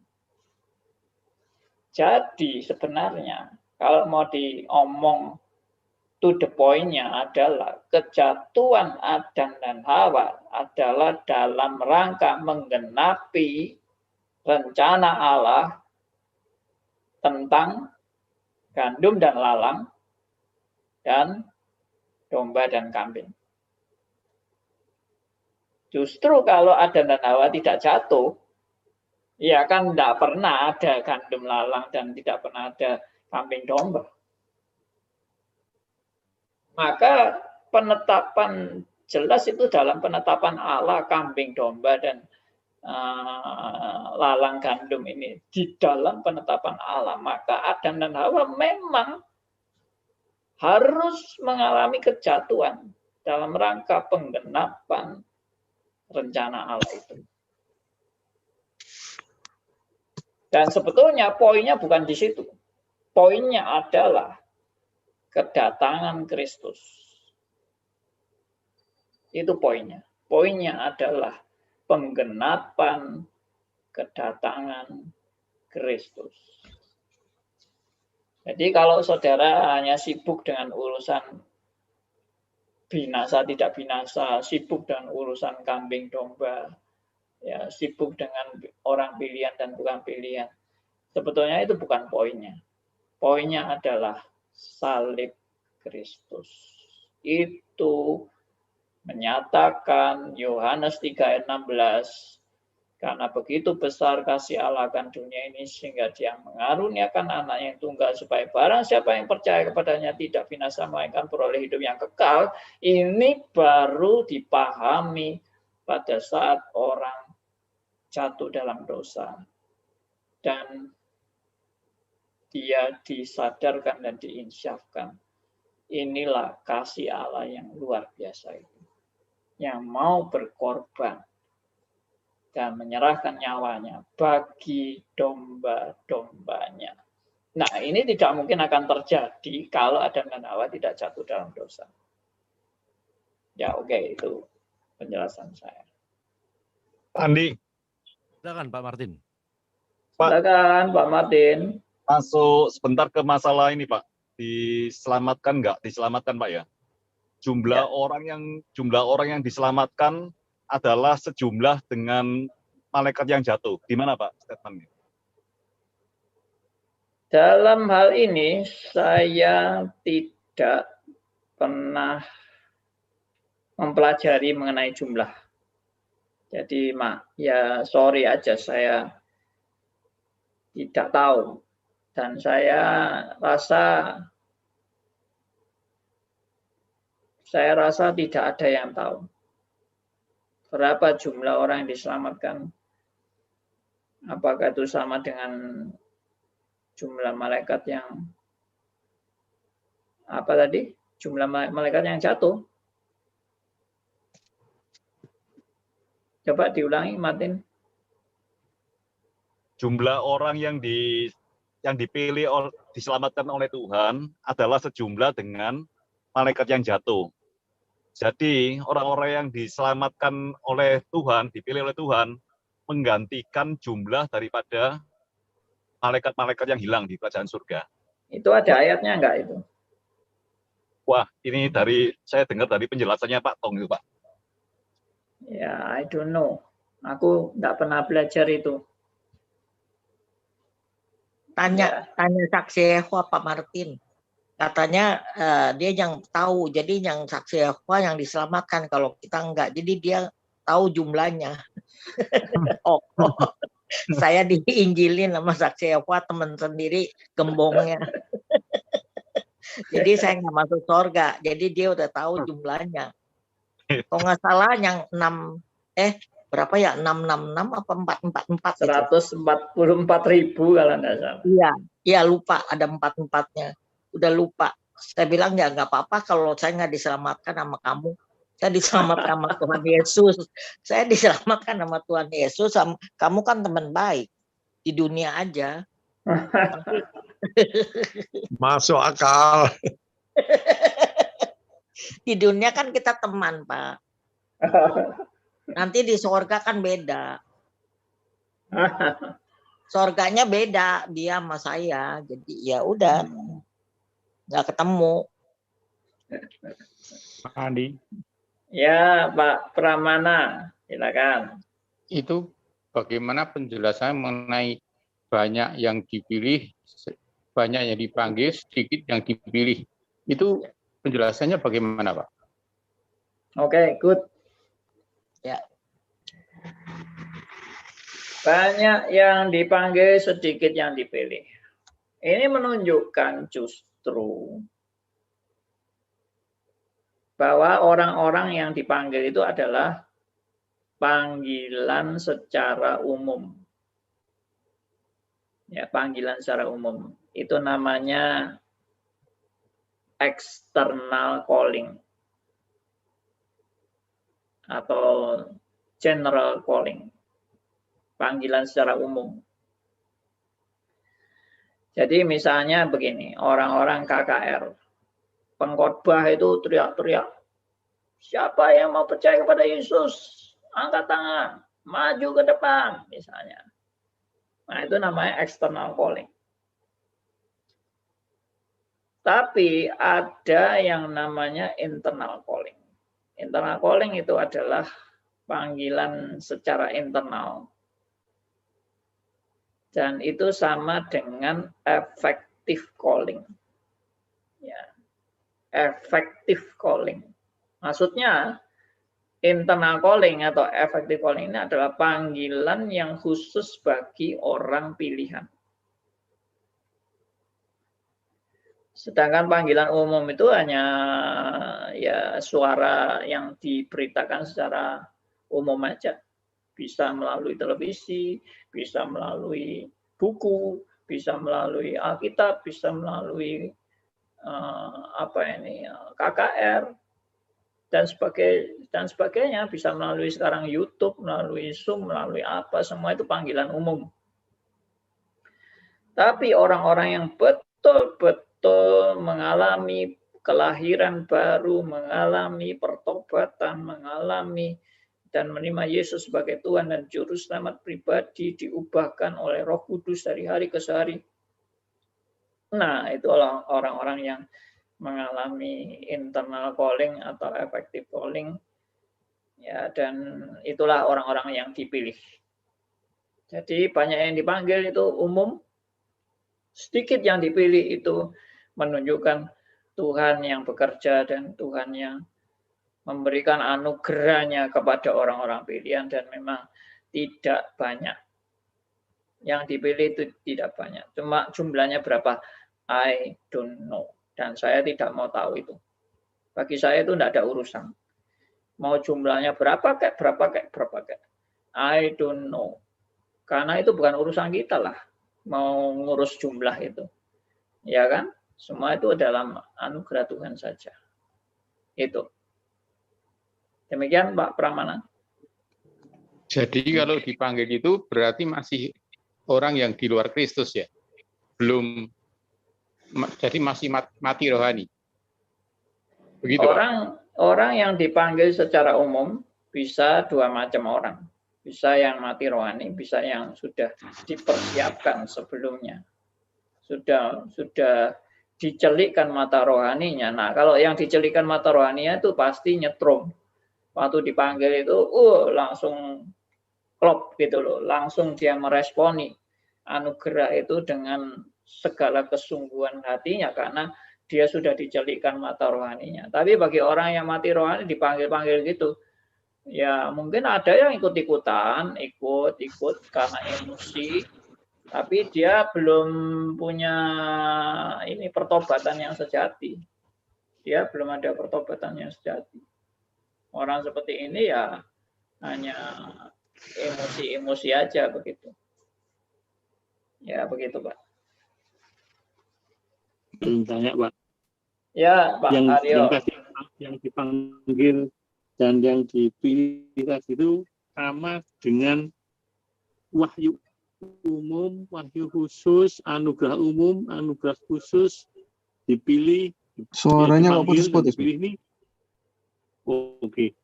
Jadi sebenarnya kalau mau diomong to the point-nya adalah kejatuhan Adam dan Hawa adalah dalam rangka menggenapi rencana Allah tentang gandum dan lalang dan domba dan kambing. Justru kalau Adam dan Hawa tidak jatuh, ya kan tidak pernah ada gandum lalang dan tidak pernah ada kambing domba. Maka penetapan jelas itu dalam penetapan Allah kambing domba dan lalang gandum ini di dalam penetapan Allah. Maka Adam dan Hawa memang harus mengalami kejatuhan dalam rangka penggenapan rencana Allah itu. Dan sebetulnya poinnya bukan di situ. Poinnya adalah kedatangan Kristus. Itu poinnya. Poinnya adalah penggenapan kedatangan Kristus. Jadi kalau saudara hanya sibuk dengan urusan binasa tidak binasa, sibuk dengan urusan kambing domba, ya sibuk dengan orang pilihan dan bukan pilihan, sebetulnya itu bukan poinnya. Poinnya adalah salib Kristus. Itu menyatakan Yohanes 3 ayat 16, karena begitu besar kasih Allah akan dunia ini sehingga Dia mengaruniakan anaknya yang tunggal supaya barang siapa yang percaya kepadanya tidak binasa melainkan peroleh hidup yang kekal. Ini baru dipahami pada saat orang jatuh dalam dosa dan dia disadarkan dan diinsyafkan. Inilah kasih Allah yang luar biasa itu, yang mau berkorban dan menyerahkan nyawanya bagi domba-dombanya. Nah, ini tidak mungkin akan terjadi kalau Adam dan Hawa tidak jatuh dalam dosa. Ya, oke, itu penjelasan saya. Andi. Silakan Pak Martin. Silakan Pak Martin. Masuk sebentar ke masalah ini Pak. Diselamatkan nggak? Diselamatkan Pak ya. Jumlah orang yang diselamatkan adalah sejumlah dengan malaikat yang jatuh. Gimana Pak statementnya? Dalam hal ini saya tidak pernah mempelajari mengenai jumlah. Jadi ya sorry aja saya tidak tahu. Dan saya rasa tidak ada yang tahu berapa jumlah orang yang diselamatkan. Apakah itu sama dengan jumlah malaikat yang jumlah malaikat yang jatuh? Coba diulangi, Martin. Jumlah orang yang dipilih diselamatkan oleh Tuhan adalah sejumlah dengan malaikat yang jatuh. Jadi orang-orang yang diselamatkan oleh Tuhan, dipilih oleh Tuhan, menggantikan jumlah daripada malaikat-malaikat yang hilang di kerajaan surga. Itu ada ayatnya enggak itu? Wah, ini saya dengar dari penjelasannya Pak Tong itu Pak. Ya, I don't know. Aku enggak pernah belajar itu. Tanya saksi Yehova Pak Martin. Katanya dia yang tahu, jadi yang saksi Yehova yang diselamatkan, kalau kita enggak, jadi dia tahu jumlahnya. Saya diinjilin sama saksi Yehova, teman sendiri gembongnya. Jadi saya nggak masuk surga, jadi dia udah tahu jumlahnya. Kalau nggak salah yang berapa ya, 666 apa 444 gitu. 144.000 kalau nggak salah. Iya, iya lupa ada 44-nya. Udah lupa. Saya bilang ya nggak apa-apa kalau saya nggak diselamatkan sama kamu. Saya diselamatkan sama Tuhan Yesus. Saya diselamatkan sama Tuhan Yesus. Kamu kan teman baik di dunia aja. Tapi Masuk akal. di dunia kan kita teman, Pak. Nanti di surga kan beda. Surganya beda dia sama saya. Jadi ya udah nggak ketemu. Pak Andi, Ya, Pak Pramana, silakan. itu bagaimana penjelasan mengenai banyak yang dipilih, banyak yang dipanggil, sedikit yang dipilih. Itu penjelasannya bagaimana, Pak? Oke, good. Ya. Banyak yang dipanggil, sedikit yang dipilih. Ini menunjukkan justru bahwa orang-orang yang dipanggil itu adalah panggilan secara umum. Ya, panggilan secara umum. Itu namanya external calling atau general calling. Panggilan secara umum. Jadi misalnya begini, orang-orang KKR, pengkhotbah itu teriak-teriak, siapa yang mau percaya kepada Yesus? Angkat tangan, maju ke depan, misalnya. Nah, itu namanya external calling. Tapi ada yang namanya internal calling. Internal calling itu adalah panggilan secara internal. Dan itu sama dengan effective calling. Ya. Effective calling. Maksudnya, internal calling atau effective calling ini adalah panggilan yang khusus bagi orang pilihan. Sedangkan panggilan umum itu hanya ya suara yang diberitakan secara umum aja. Bisa melalui televisi, bisa melalui buku, bisa melalui Alkitab, bisa melalui KKR dan sebagainya, bisa melalui sekarang YouTube, melalui Zoom, melalui apa, semua itu panggilan umum. Tapi orang-orang yang betul-betul mengalami kelahiran baru, mengalami pertobatan, mengalami dan menerima Yesus sebagai Tuhan dan Juru Selamat pribadi, diubahkan oleh Roh Kudus dari hari ke hari. Nah, itu orang-orang yang mengalami internal calling atau effective calling. Ya, dan itulah orang-orang yang dipilih. Jadi banyak yang dipanggil itu umum, sedikit yang dipilih itu menunjukkan Tuhan yang bekerja dan Tuhan yang memberikan anugerahnya kepada orang-orang pilihan, dan memang tidak banyak. Yang dipilih itu tidak banyak. Cuma jumlahnya berapa? I don't know. Dan saya tidak mau tahu itu. Bagi saya itu tidak ada urusan. Mau jumlahnya berapa kek. I don't know. Karena itu bukan urusan kita lah. Mau ngurus jumlah itu. Ya kan? Semua itu dalam anugerah Tuhan saja. Itu. Demikian Pak Pramana. Jadi kalau dipanggil itu berarti masih orang yang di luar Kristus ya? Belum, jadi masih mati rohani? Begitu, Orang yang dipanggil secara umum bisa dua macam orang. Bisa yang mati rohani, bisa yang sudah dipersiapkan sebelumnya. Sudah dicelikkan mata rohaninya. Nah, kalau yang dicelikkan mata rohaninya itu pasti nyetrum. Waktu dipanggil itu, langsung klop gitu loh. Langsung dia meresponi anugerah itu dengan segala kesungguhan hatinya karena dia sudah dicelikkan mata rohaninya. Tapi bagi orang yang mati rohani dipanggil-panggil gitu, ya mungkin ada yang ikut-ikutan, ikut karena emosi, tapi dia belum punya ini pertobatan yang sejati. Dia belum ada pertobatan yang sejati. Orang seperti ini ya hanya emosi-emosi aja begitu. Ya begitu Pak. Tanya Pak. Ya Pak Aryo. Yang dipanggil dan yang dipilih itu sama dengan wahyu umum, wahyu khusus, anugerah umum, anugerah khusus, dipilih. Suaranya kok putus-putus. Ini. Oke.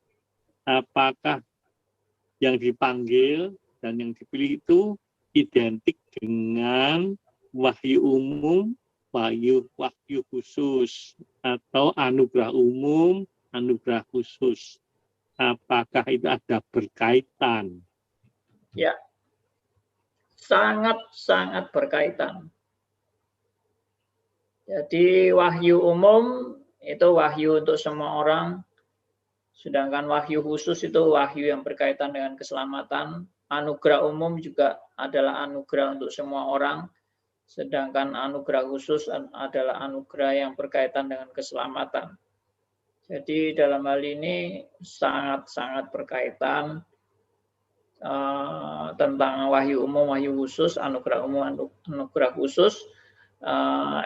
Apakah yang dipanggil dan yang dipilih itu identik dengan wahyu umum, wahyu khusus, atau anugerah umum, anugerah khusus? Apakah itu ada berkaitan? Ya, sangat berkaitan. Jadi wahyu umum itu wahyu untuk semua orang, sedangkan wahyu khusus itu wahyu yang berkaitan dengan keselamatan. Anugerah umum juga adalah anugerah untuk semua orang, sedangkan anugerah khusus adalah anugerah yang berkaitan dengan keselamatan. Jadi dalam hal ini sangat berkaitan tentang wahyu umum, wahyu khusus, anugerah umum, anugerah khusus,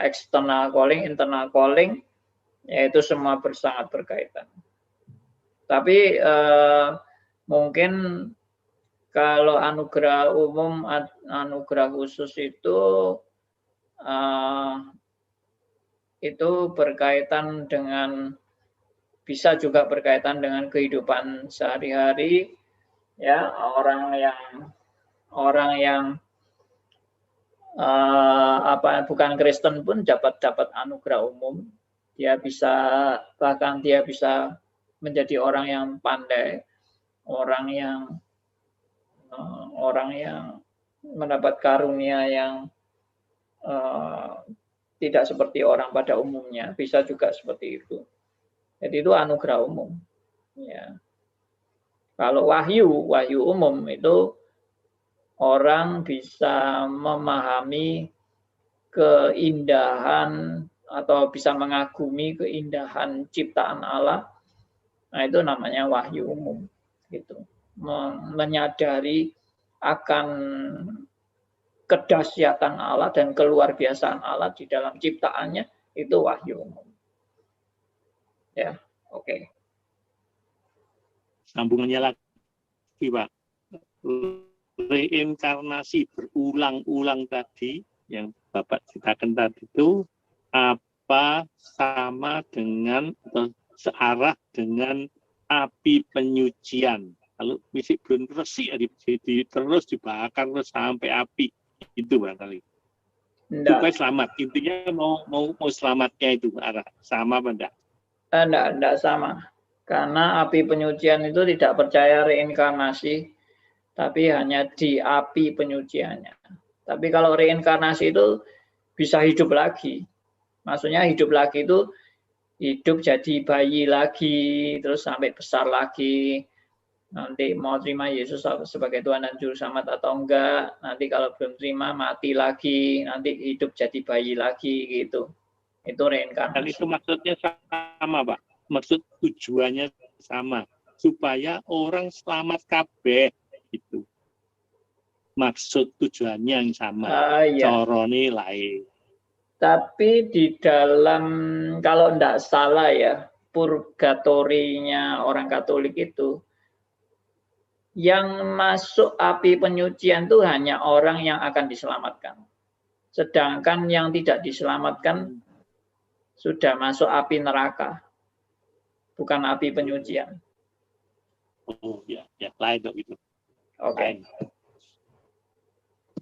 external calling, internal calling, yaitu semua sangat berkaitan. Tapi mungkin kalau anugerah umum, anugerah khusus itu berkaitan dengan, bisa juga berkaitan dengan kehidupan sehari-hari, ya, orang yang bukan Kristen pun dapat anugerah umum. Bahkan dia bisa menjadi orang yang pandai, orang yang mendapat karunia yang tidak seperti orang pada umumnya, bisa juga seperti itu. Jadi itu anugerah umum. Ya. Kalau wahyu umum itu orang bisa memahami keindahan atau bisa mengagumi keindahan ciptaan Allah. Nah, itu namanya wahyu umum. Gitu. Menyadari akan kedahsyatan Allah dan keluar biasaan Allah di dalam ciptaannya, itu wahyu umum. Ya, oke. Sambungannya lagi, Pak. Reinkarnasi berulang-ulang tadi, yang Bapak ceritakan tadi itu, apa sama dengan atau searah dengan api penyucian? Kalau misi belum resik, terus dibakar terus sampai api, itu barangkali. Supaya selamat. Intinya mau selamatnya itu arah sama apa enggak? Enggak sama. Karena api penyucian itu tidak percaya reinkarnasi, tapi hanya di api penyuciannya. Tapi kalau reinkarnasi itu bisa hidup lagi. Maksudnya hidup lagi itu hidup jadi bayi lagi, terus sampai besar lagi. Nanti mau terima Yesus sebagai Tuhan dan Juru Selamat atau enggak. Nanti kalau belum terima, mati lagi. Nanti hidup jadi bayi lagi gitu. Itu reinkarnasi. Dan itu maksudnya sama, Pak. Maksud tujuannya sama. Supaya orang selamat kabeh. Itu. Maksud tujuannya yang sama. Iya. Corone lain. Tapi di dalam, kalau enggak salah ya, purgatorinya orang Katolik itu, yang masuk api penyucian itu hanya orang yang akan diselamatkan. Sedangkan yang tidak diselamatkan sudah masuk api neraka, bukan api penyucian. Oh ya, lain dong itu. Oke.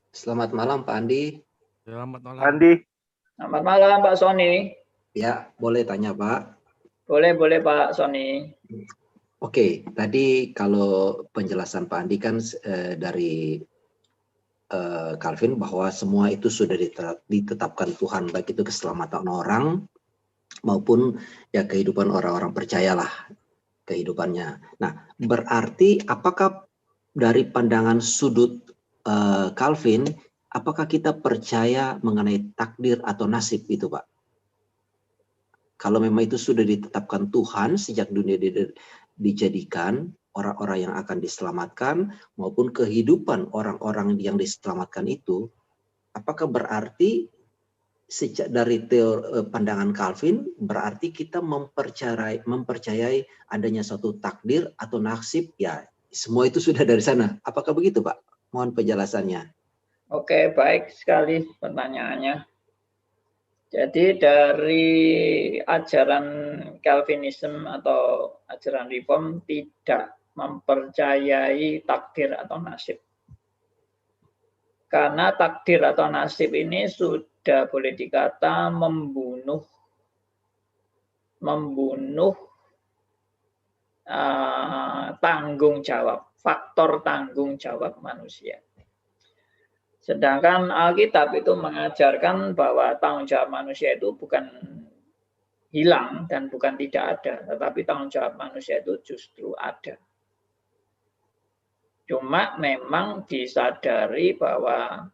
Selamat malam Pak Andi. Selamat malam. Andi. Selamat malam Pak Sony. Ya, boleh tanya Pak? Boleh Pak Sony. Oke, tadi kalau penjelasan Pak Andi kan dari Calvin bahwa semua itu sudah ditetapkan Tuhan, baik itu keselamatan orang maupun ya kehidupan orang-orang percayalah kehidupannya. Nah, berarti apakah dari pandangan sudut Calvin, apakah kita percaya mengenai takdir atau nasib itu, Pak? Kalau memang itu sudah ditetapkan Tuhan sejak dunia dijadikan orang-orang yang akan diselamatkan maupun kehidupan orang-orang yang diselamatkan itu, apakah berarti sejak dari pandangan Calvin berarti kita mempercayai adanya suatu takdir atau nasib, ya semua itu sudah dari sana. Apakah begitu, Pak? Mohon penjelasannya. Oke, baik sekali pertanyaannya. Jadi dari ajaran Calvinism atau ajaran Reform tidak mempercayai takdir atau nasib. Karena takdir atau nasib ini sudah boleh dikata membunuh tanggung jawab, faktor tanggung jawab manusia. Sedangkan Alkitab itu mengajarkan bahwa tanggung jawab manusia itu bukan hilang dan bukan tidak ada, tetapi tanggung jawab manusia itu justru ada. Cuma memang disadari bahwa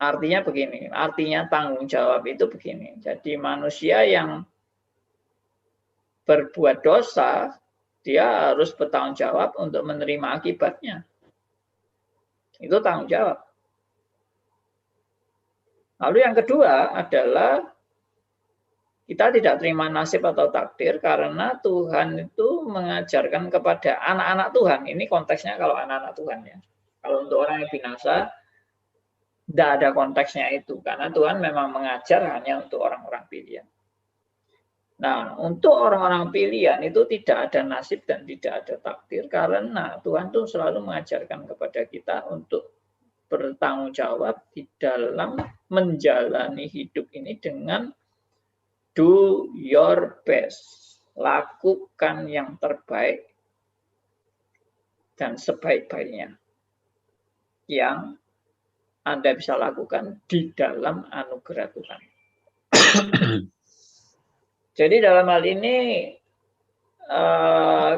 artinya begini, artinya tanggung jawab itu begini. Jadi manusia yang berbuat dosa, dia harus bertanggung jawab untuk menerima akibatnya. Itu tanggung jawab. Lalu yang kedua adalah kita tidak terima nasib atau takdir karena Tuhan itu mengajarkan kepada anak-anak Tuhan. Ini konteksnya kalau anak-anak Tuhan ya. Kalau untuk orang yang binasa, tidak ada konteksnya itu. Karena Tuhan memang mengajar hanya untuk orang-orang pilihan. Nah, untuk orang-orang pilihan itu tidak ada nasib dan tidak ada takdir karena Tuhan tuh selalu mengajarkan kepada kita untuk bertanggung jawab di dalam menjalani hidup ini dengan do your best. Lakukan yang terbaik dan sebaik-baiknya yang Anda bisa lakukan di dalam anugerah Tuhan. Jadi dalam hal ini,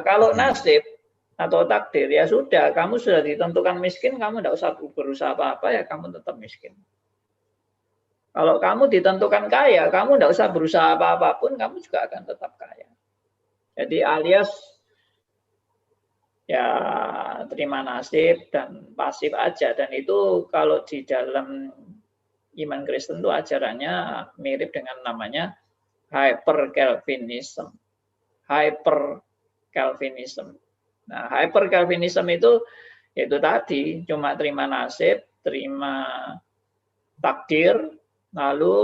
kalau nasib atau takdir, ya sudah, kamu sudah ditentukan miskin, kamu tidak usah berusaha apa-apa, ya kamu tetap miskin. Kalau kamu ditentukan kaya, kamu tidak usah berusaha apa-apapun, kamu juga akan tetap kaya. Jadi alias, ya terima nasib dan pasif aja. Dan itu kalau di dalam iman Kristen itu ajarannya mirip dengan namanya Hyper Calvinism. Hyper Calvinism. Nah, Hyper Calvinism itu tadi cuma terima nasib, terima takdir, lalu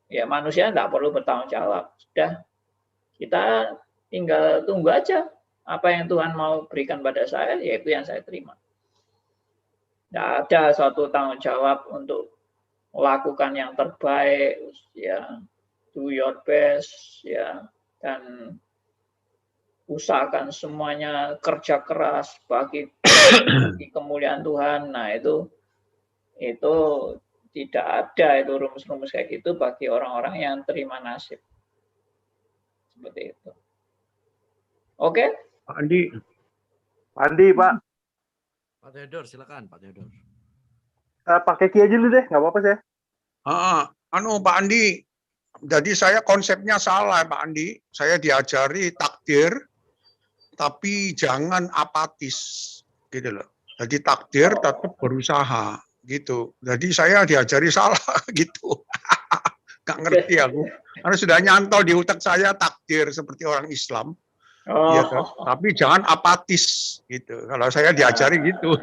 ya manusia tidak perlu bertanggung jawab. Sudah, kita tinggal tunggu aja apa yang Tuhan mau berikan pada saya, yaitu yang saya terima. Tidak ada suatu tanggung jawab untuk melakukan yang terbaik, ya. Do your best, ya, dan usahakan semuanya, kerja keras bagi kemuliaan Tuhan. Nah itu tidak ada itu rumus-rumus kayak gitu bagi orang-orang yang terima nasib seperti itu. Oke? Pak Andi. Pak. Pak Theodor, silakan Pak Theodor. Pakai Ki aja dulu deh, nggak apa-apa saya. Pak Andi. Jadi saya konsepnya salah Pak Andi. Saya diajari takdir, tapi jangan apatis, gitu loh. Jadi takdir tetap berusaha, gitu. Jadi saya diajari salah, gitu. Gak ngerti aku. Karena sudah nyantol di otak saya takdir seperti orang Islam. Ya, kan? Tapi jangan apatis, gitu. Kalau saya diajari gitu.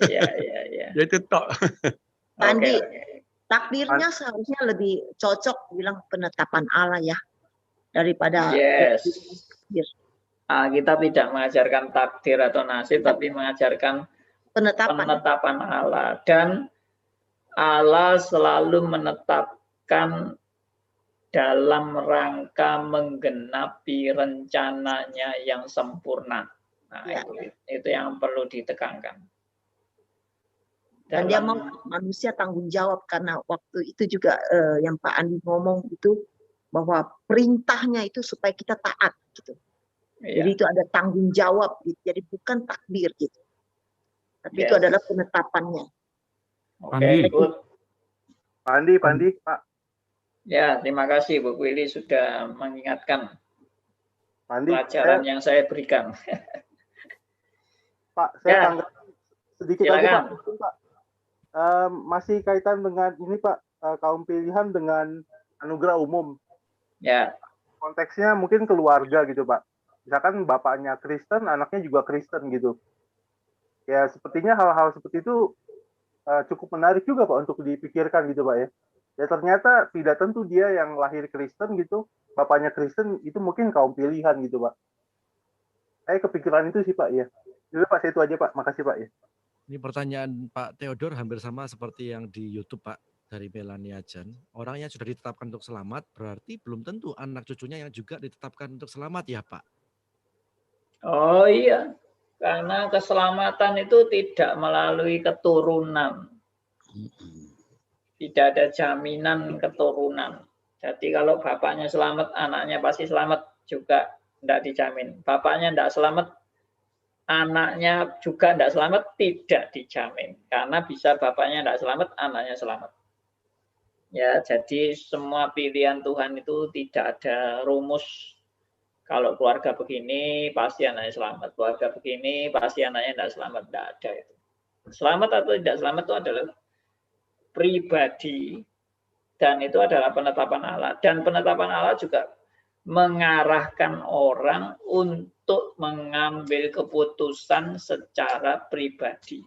Iya. Ya itu tok. Andi. Takdirnya seharusnya lebih cocok bilang penetapan Allah ya daripada yes. Kita tidak mengajarkan takdir atau nasib, tapi mengajarkan penetapan Allah. Dan Allah selalu menetapkan dalam rangka menggenapi rencananya yang sempurna. Nah, ya. Itu yang perlu ditekankan. Dan dia mau manusia tanggung jawab karena waktu itu juga yang Pak Andi ngomong itu bahwa perintahnya itu supaya kita taat gitu. Iya. Jadi itu ada tanggung jawab gitu. Jadi bukan takdir gitu. Tapi itu adalah penetapannya. Oke, good. Pak Andi, Pak. Ya, terima kasih Bu Willy sudah mengingatkan Andi, pelajaran yang saya berikan. Pak, saya Ya, tanggapi sedikit aja Pak. silakan. Mungkin, Pak. Masih kaitan dengan ini Pak, kaum pilihan dengan anugerah umum. Ya, Konteksnya mungkin keluarga gitu Pak. Misalkan bapaknya Kristen, anaknya juga Kristen gitu. Ya sepertinya hal-hal seperti itu cukup menarik juga Pak untuk dipikirkan gitu Pak ya. Ya ternyata tidak tentu dia yang lahir Kristen gitu, bapaknya Kristen itu mungkin kaum pilihan gitu Pak. Saya kepikiran itu sih Pak ya. Jadi Pak, saya itu aja Pak. Makasih Pak ya. Ini pertanyaan Pak Theodor hampir sama seperti yang di YouTube Pak dari Melania Jan. Orang yang sudah ditetapkan untuk selamat berarti belum tentu anak cucunya yang juga ditetapkan untuk selamat ya Pak. Oh iya, karena keselamatan itu tidak melalui keturunan. Tidak ada jaminan keturunan. Jadi kalau bapaknya selamat, anaknya pasti selamat juga tidak dijamin. Bapaknya tidak selamat, anaknya juga tidak selamat, tidak dijamin. Karena bisa bapaknya tidak selamat, anaknya selamat. Ya, jadi semua pilihan Tuhan itu tidak ada rumus. Kalau keluarga begini, pasti anaknya selamat. Keluarga begini, pasti anaknya tidak selamat. Tidak ada itu. Selamat atau tidak selamat itu adalah pribadi, dan itu adalah penetapan Allah. Dan penetapan Allah juga mengarahkan orang untuk mengambil keputusan secara pribadi.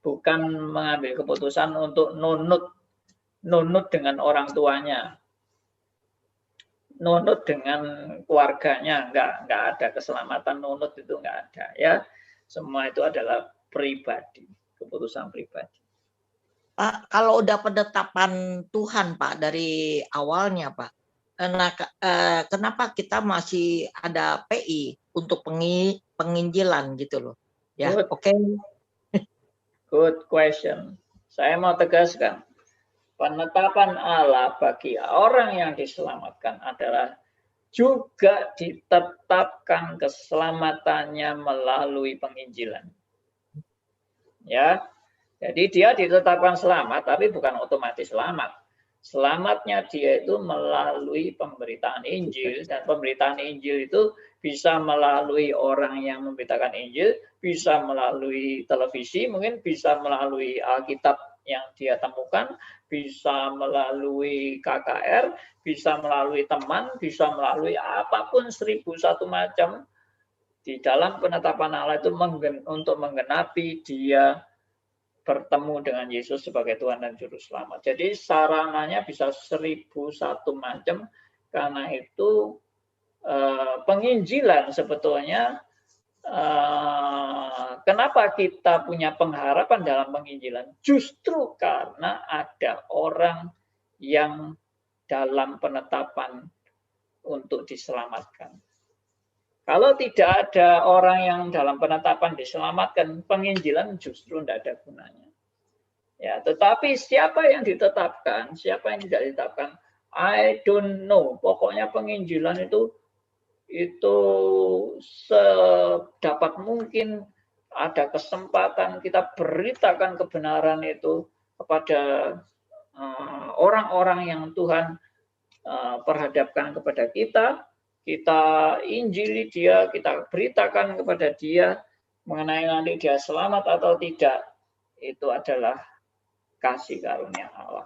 Bukan mengambil keputusan untuk nunut dengan orang tuanya, nunut dengan keluarganya. Enggak ada keselamatan nunut, itu enggak ada ya. Semua itu adalah pribadi, keputusan pribadi. Pak, kalau udah penetapan Tuhan Pak dari awalnya Pak, kenapa kita masih ada PI untuk penginjilan gitu loh? Ya, oke. Good question. Saya mau tegaskan, penetapan Allah bagi orang yang diselamatkan adalah juga ditetapkan keselamatannya melalui penginjilan. Ya, jadi dia ditetapkan selamat, tapi bukan otomatis selamat. Selamatnya dia itu melalui pemberitaan Injil, dan pemberitaan Injil itu bisa melalui orang yang memberitakan Injil, bisa melalui televisi, mungkin bisa melalui Alkitab yang dia temukan, bisa melalui KKR, bisa melalui teman, bisa melalui apapun 1001 macam. Di dalam penetapan Allah itu untuk menggenapi dia bertemu dengan Yesus sebagai Tuhan dan Juru Selamat. Jadi sarananya bisa 1001 macam. Karena itu penginjilan sebetulnya, kenapa kita punya pengharapan dalam penginjilan? Justru karena ada orang yang dalam penetapan untuk diselamatkan. Kalau tidak ada orang yang dalam penetapan diselamatkan, penginjilan justru tidak ada gunanya. Ya, tetapi siapa yang ditetapkan, siapa yang tidak ditetapkan, I don't know. Pokoknya penginjilan itu sedapat mungkin ada kesempatan kita beritakan kebenaran itu kepada orang-orang yang Tuhan perhadapkan kepada kita. Kita injili dia, kita beritakan kepada dia mengenai nanti dia selamat atau tidak. Itu adalah kasih karunia Allah.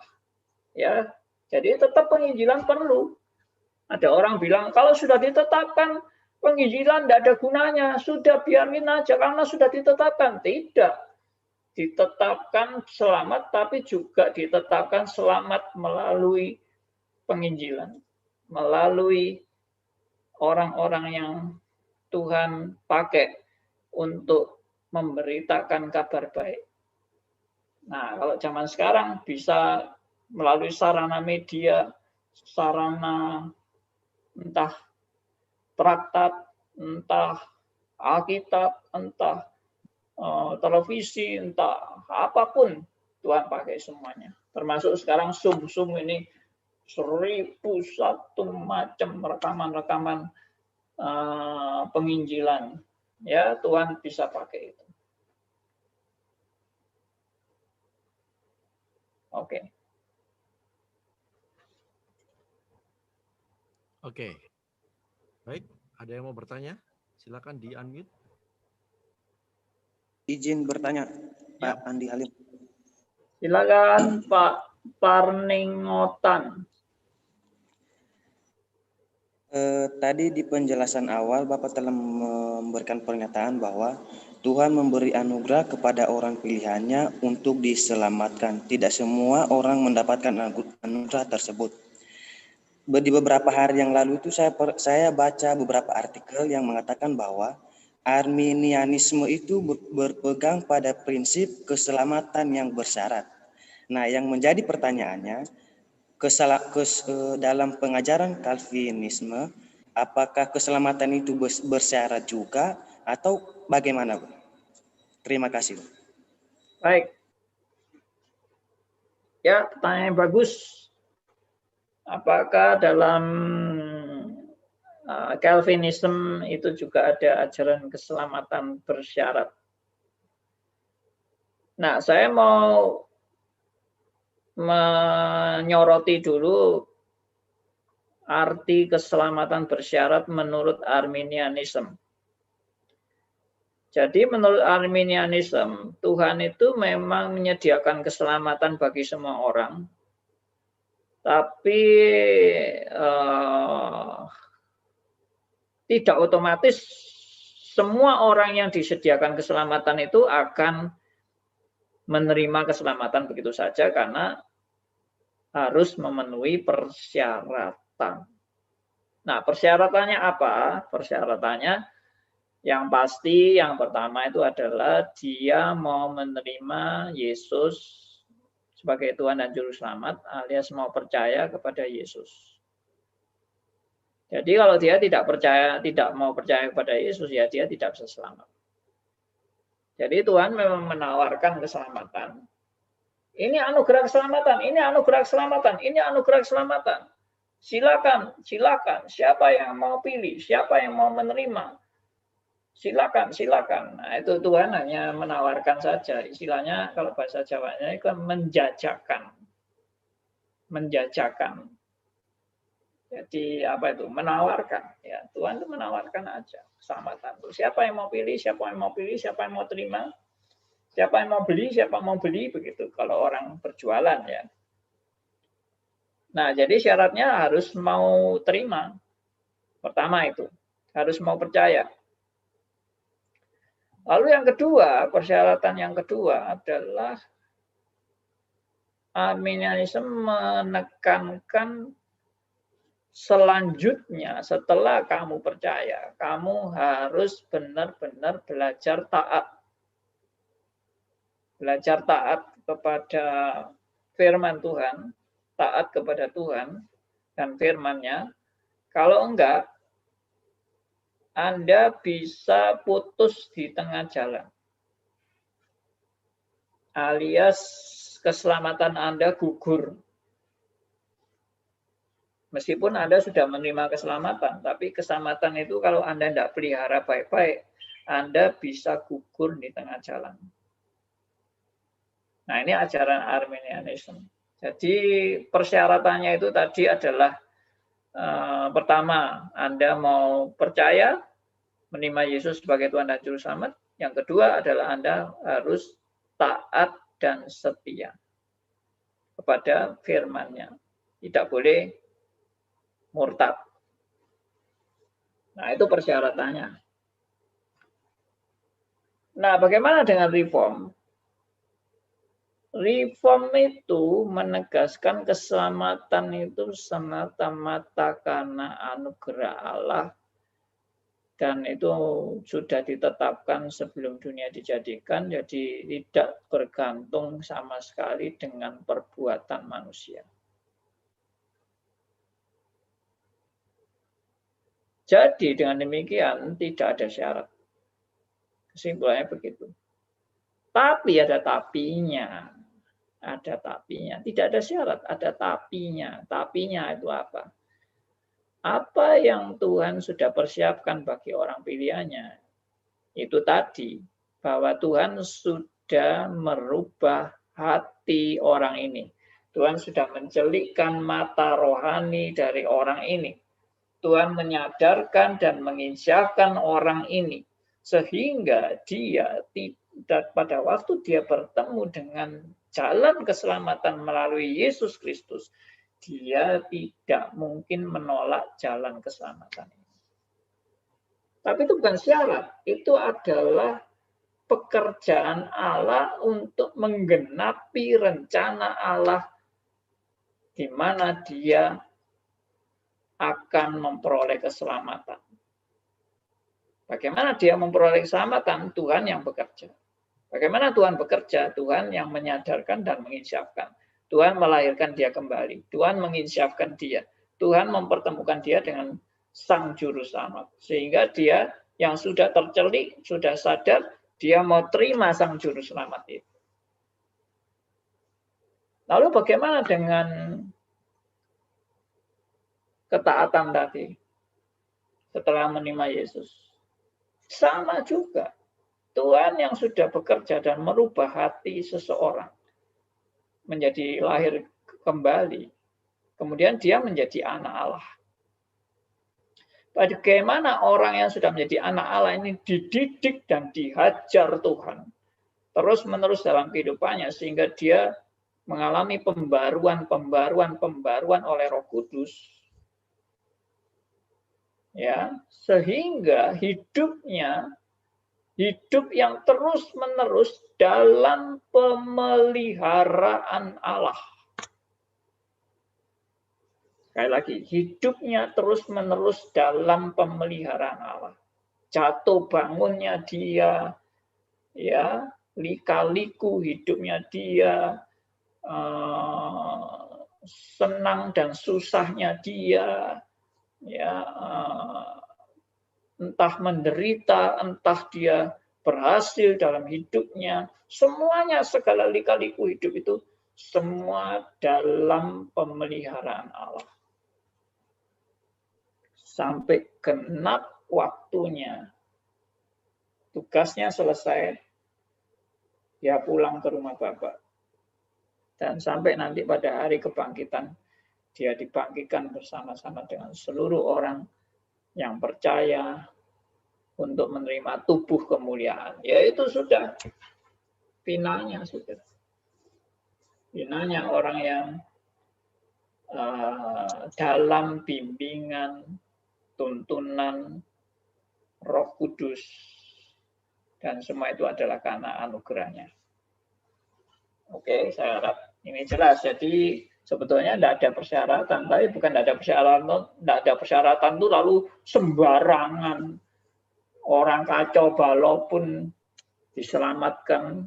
Ya, jadi tetap penginjilan perlu. Ada orang bilang kalau sudah ditetapkan penginjilan tidak ada gunanya, sudah biarin aja karena sudah ditetapkan. Tidak. Ditetapkan selamat, tapi juga ditetapkan selamat melalui penginjilan, melalui orang-orang yang Tuhan pakai untuk memberitakan kabar baik. Nah, kalau zaman sekarang bisa melalui sarana media, sarana entah traktat, entah Alkitab, entah televisi, entah apapun, Tuhan pakai semuanya. Termasuk sekarang Zoom ini 1001 macam rekaman-rekaman penginjilan. Ya, Tuhan bisa pakai itu. Oke. Oke. Baik, ada yang mau bertanya? Silakan di-unmute. Izin bertanya, Ya. Pak Andi Halim. Silakan Pak Parningotan. Tadi di penjelasan awal Bapak telah memberikan pernyataan bahwa Tuhan memberi anugerah kepada orang pilihannya untuk diselamatkan. Tidak semua orang mendapatkan anugerah tersebut. Di beberapa hari yang lalu itu saya baca beberapa artikel yang mengatakan bahwa Arminianisme itu berpegang pada prinsip keselamatan yang bersyarat. Nah, yang menjadi pertanyaannya, dalam pengajaran Calvinisme, apakah keselamatan itu bersyarat juga atau bagaimana? Terima kasih. Baik. Ya, pertanyaan bagus. Apakah dalam Calvinism itu juga ada ajaran keselamatan bersyarat? Nah, saya mau menyoroti dulu arti keselamatan bersyarat menurut Arminianism. Jadi menurut Arminianism, Tuhan itu memang menyediakan keselamatan bagi semua orang, tapi tidak otomatis semua orang yang disediakan keselamatan itu akan menerima keselamatan begitu saja karena harus memenuhi persyaratan. Nah, persyaratannya apa? Persyaratannya yang pasti yang pertama itu adalah dia mau menerima Yesus sebagai Tuhan dan Juru Selamat alias mau percaya kepada Yesus. Jadi kalau dia tidak mau percaya kepada Yesus, ya dia tidak bisa selamat. Jadi Tuhan memang menawarkan keselamatan. Ini anugerah keselamatan, ini anugerah keselamatan, ini anugerah keselamatan. Silakan, silakan. Siapa yang mau pilih, siapa yang mau menerima, silakan, silakan. Nah, itu Tuhan hanya menawarkan saja. Istilahnya kalau bahasa Jawanya itu menjajakan. Menjajakan. Jadi apa itu? Menawarkan. Ya, Tuhan itu menawarkan aja keselamatan. Siapa yang mau pilih, siapa yang mau pilih, siapa yang mau terima, siapa yang mau beli, siapa yang mau beli, begitu. Kalau orang berjualan ya. Nah, jadi syaratnya harus mau terima. Pertama itu, harus mau percaya. Lalu yang kedua, persyaratan yang kedua adalah Arminianisme menekankan selanjutnya setelah kamu percaya, kamu harus benar-benar belajar taat. Belajar taat kepada firman Tuhan, taat kepada Tuhan dan firman-Nya. Kalau enggak, Anda bisa putus di tengah jalan. Alias keselamatan Anda gugur. Meskipun Anda sudah menerima keselamatan, tapi keselamatan itu kalau Anda tidak pelihara baik-baik, Anda bisa gugur di tengah jalan. Nah, ini ajaran Arminianisme. Jadi persyaratannya itu tadi adalah pertama, Anda mau percaya, menerima Yesus sebagai Tuhan dan Juru Selamat. Yang kedua adalah Anda harus taat dan setia kepada firman-Nya. Tidak boleh murtad. Nah, itu persyaratannya. Nah, bagaimana dengan reform? Reform itu menegaskan keselamatan itu semata-mata karena anugerah Allah dan itu sudah ditetapkan sebelum dunia dijadikan, jadi tidak bergantung sama sekali dengan perbuatan manusia. Jadi dengan demikian tidak ada syarat. Kesimpulannya begitu. Tapi ada tapinya. Ada tapinya. Tidak ada syarat, ada tapinya. Tapinya itu apa? Apa yang Tuhan sudah persiapkan bagi orang pilihannya? Itu tadi, bahwa Tuhan sudah merubah hati orang ini. Tuhan sudah mencelikkan mata rohani dari orang ini. Tuhan menyadarkan dan menginsyafkan orang ini sehingga dia tidak, pada waktu dia bertemu dengan jalan keselamatan melalui Yesus Kristus, dia tidak mungkin menolak jalan keselamatan ini. Tapi itu bukan syarat, itu adalah pekerjaan Allah untuk menggenapi rencana Allah di mana dia akan memperoleh keselamatan. Bagaimana dia memperoleh keselamatan? Tuhan yang bekerja. Bagaimana Tuhan bekerja? Tuhan yang menyadarkan dan menginsyafkan. Tuhan melahirkan dia kembali. Tuhan menginsyafkan dia. Tuhan mempertemukan dia dengan Sang Juru Selamat. Sehingga dia yang sudah tercelik, sudah sadar, dia mau terima Sang Juru Selamat itu. Lalu bagaimana dengan ketaatan tadi setelah menerima Yesus? Sama juga. Tuhan yang sudah bekerja dan merubah hati seseorang menjadi lahir kembali. Kemudian dia menjadi anak Allah. Bagaimana orang yang sudah menjadi anak Allah ini dididik dan dihajar Tuhan terus-menerus dalam kehidupannya sehingga dia mengalami pembaruan oleh Roh Kudus. Ya, sehingga hidupnya hidup yang terus-menerus dalam pemeliharaan Allah. Sekali lagi, hidupnya terus-menerus dalam pemeliharaan Allah. Jatuh bangunnya dia, ya, lika-liku hidupnya dia, senang dan susahnya dia, ya, entah menderita, entah dia berhasil dalam hidupnya, semuanya segala lika-liku hidup itu semua dalam pemeliharaan Allah. Sampai genap waktunya, tugasnya selesai, dia pulang ke rumah Bapa. Dan sampai nanti pada hari kebangkitan, dia dibangkitkan bersama-sama dengan seluruh orang yang percaya untuk menerima tubuh kemuliaan. Ya itu sudah finalnya, sudah. Finalnya orang yang dalam bimbingan, tuntunan Roh Kudus, dan semua itu adalah karena anugerahnya. Oke, saya harap ini jelas. Jadi sebetulnya tidak ada persyaratan, tapi bukan tidak ada persyaratan itu lalu sembarangan orang kacau balau pun diselamatkan.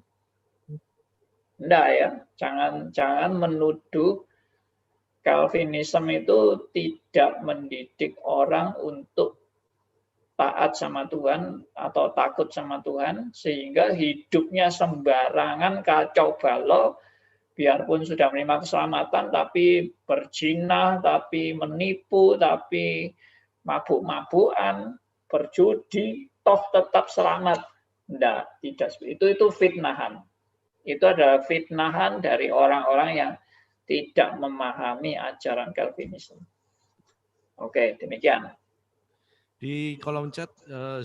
Tidak ya, jangan menuduh Calvinism itu tidak mendidik orang untuk taat sama Tuhan atau takut sama Tuhan sehingga hidupnya sembarangan kacau balau. Biarpun sudah menerima keselamatan, tapi berzina, tapi menipu, tapi mabuk-mabukan, berjudi, toh tetap selamat. Tidak. Itu fitnahan. Itu adalah fitnahan dari orang-orang yang tidak memahami ajaran Calvinisme. Oke, demikian. Di kolom chat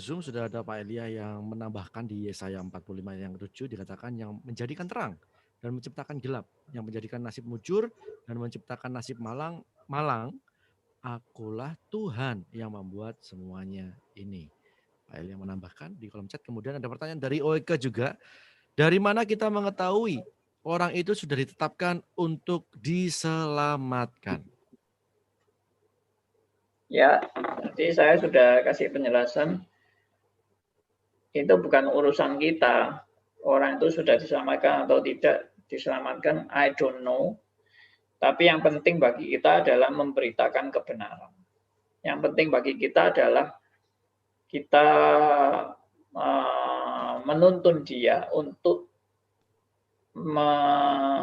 Zoom sudah ada Pak Elia yang menambahkan di Yesaya 45 yang 7 dikatakan yang menjadikan terang dan menciptakan gelap, yang menjadikan nasib mujur dan menciptakan nasib malang, akulah Tuhan yang membuat semuanya ini. Pak Elia menambahkan di kolom chat. Kemudian ada pertanyaan dari Oeka juga. Dari mana kita mengetahui orang itu sudah ditetapkan untuk diselamatkan? Ya, nanti saya sudah kasih penjelasan. Itu bukan urusan kita. Orang itu sudah diselamatkan atau tidak diselamatkan, I don't know. Tapi yang penting bagi kita adalah memberitakan kebenaran. Yang penting bagi kita adalah kita menuntun dia untuk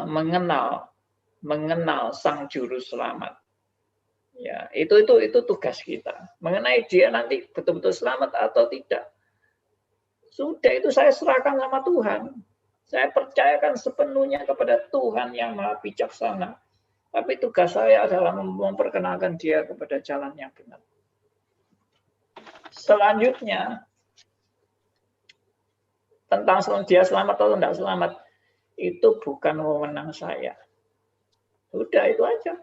mengenal Sang Juru Selamat. Ya, itu tugas kita. Mengenai dia nanti betul-betul selamat atau tidak. Sudah itu saya serahkan sama Tuhan. Saya percayakan sepenuhnya kepada Tuhan yang Maha Bijaksana. Tapi tugas saya adalah memperkenalkan dia kepada jalan yang benar. selanjutnya tentang dia selamat atau tidak selamat itu bukan wewenang saya. Udah itu aja.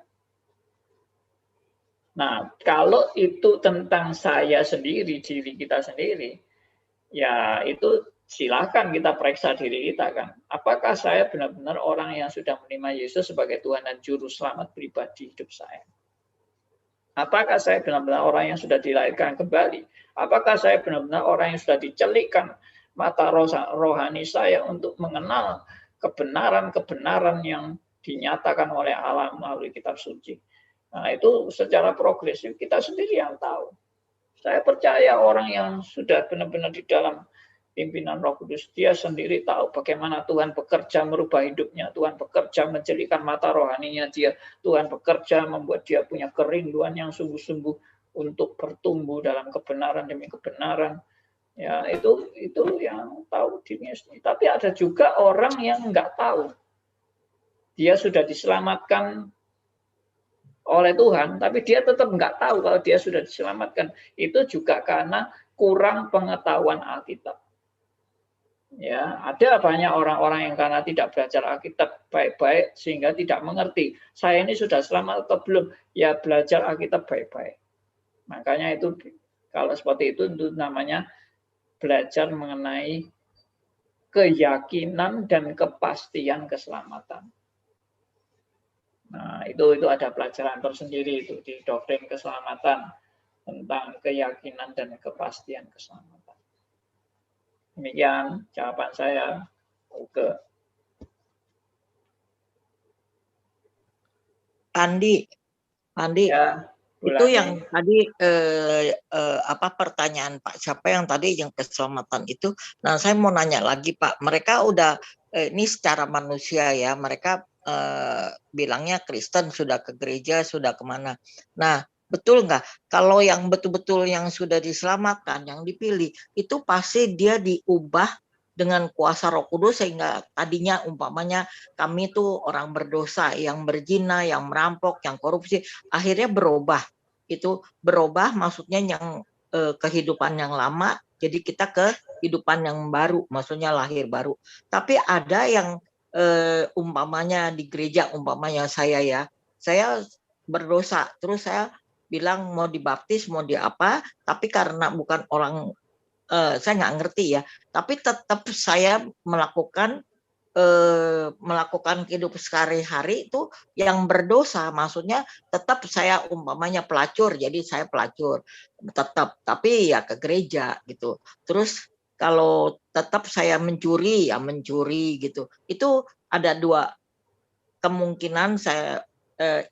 Nah, kalau itu tentang saya sendiri, diri kita sendiri, ya itu silakan kita periksa diri kita kan. Apakah saya benar-benar orang yang sudah menerima Yesus sebagai Tuhan dan Juru Selamat pribadi hidup saya? Apakah saya benar-benar orang yang sudah dilahirkan kembali? Apakah saya benar-benar orang yang sudah dicelikkan mata rohani saya untuk mengenal kebenaran-kebenaran yang dinyatakan oleh Allah melalui kitab suci? Nah, itu secara progresif kita sendiri yang tahu. Saya percaya orang yang sudah benar-benar di dalam pimpinan Roh Kudus, dia sendiri tahu bagaimana Tuhan bekerja merubah hidupnya, Tuhan bekerja menjelikan mata rohaninya dia, Tuhan bekerja membuat dia punya kerinduan yang sungguh-sungguh untuk bertumbuh dalam kebenaran demi kebenaran. Ya, itu yang tahu dirinya sendiri. Tapi ada juga orang yang nggak tahu. Dia sudah diselamatkan oleh Tuhan, tapi dia tetap nggak tahu kalau dia sudah diselamatkan. Itu juga karena kurang pengetahuan Alkitab. Ya, ada banyak orang-orang yang karena tidak belajar Alkitab baik-baik sehingga tidak mengerti. Saya ini sudah selamat atau belum? Ya, belajar Alkitab baik-baik. Makanya itu kalau seperti itu namanya belajar mengenai keyakinan dan kepastian keselamatan. Nah, itu ada pelajaran tersendiri itu di doktrin keselamatan tentang keyakinan dan kepastian keselamatan. Demikian jawaban saya. Oke. Andi, Ya, itu yang tadi pertanyaan Pak siapa yang tadi yang keselamatan itu. Nah, saya mau nanya lagi Pak, mereka udah ini secara manusia ya, mereka bilangnya Kristen, sudah ke gereja, sudah kemana. Nah, betul nggak kalau yang betul-betul yang sudah diselamatkan, yang dipilih, itu pasti dia diubah dengan kuasa Roh Kudus sehingga tadinya umpamanya kami tuh orang berdosa, yang berzina, yang merampok, yang korupsi, akhirnya berubah. Itu berubah maksudnya yang kehidupan yang lama, jadi kita ke kehidupan yang baru, maksudnya lahir baru. Tapi ada yang umpamanya di gereja, umpamanya saya berdosa, terus saya bilang mau dibaptis, mau di apa, tapi karena bukan orang, saya nggak ngerti ya, tapi tetap saya melakukan kehidupan sehari-hari itu yang berdosa, maksudnya tetap saya umpamanya pelacur, jadi saya pelacur tetap, tapi ya ke gereja gitu. Terus kalau tetap saya mencuri ya mencuri gitu. Itu ada dua kemungkinan saya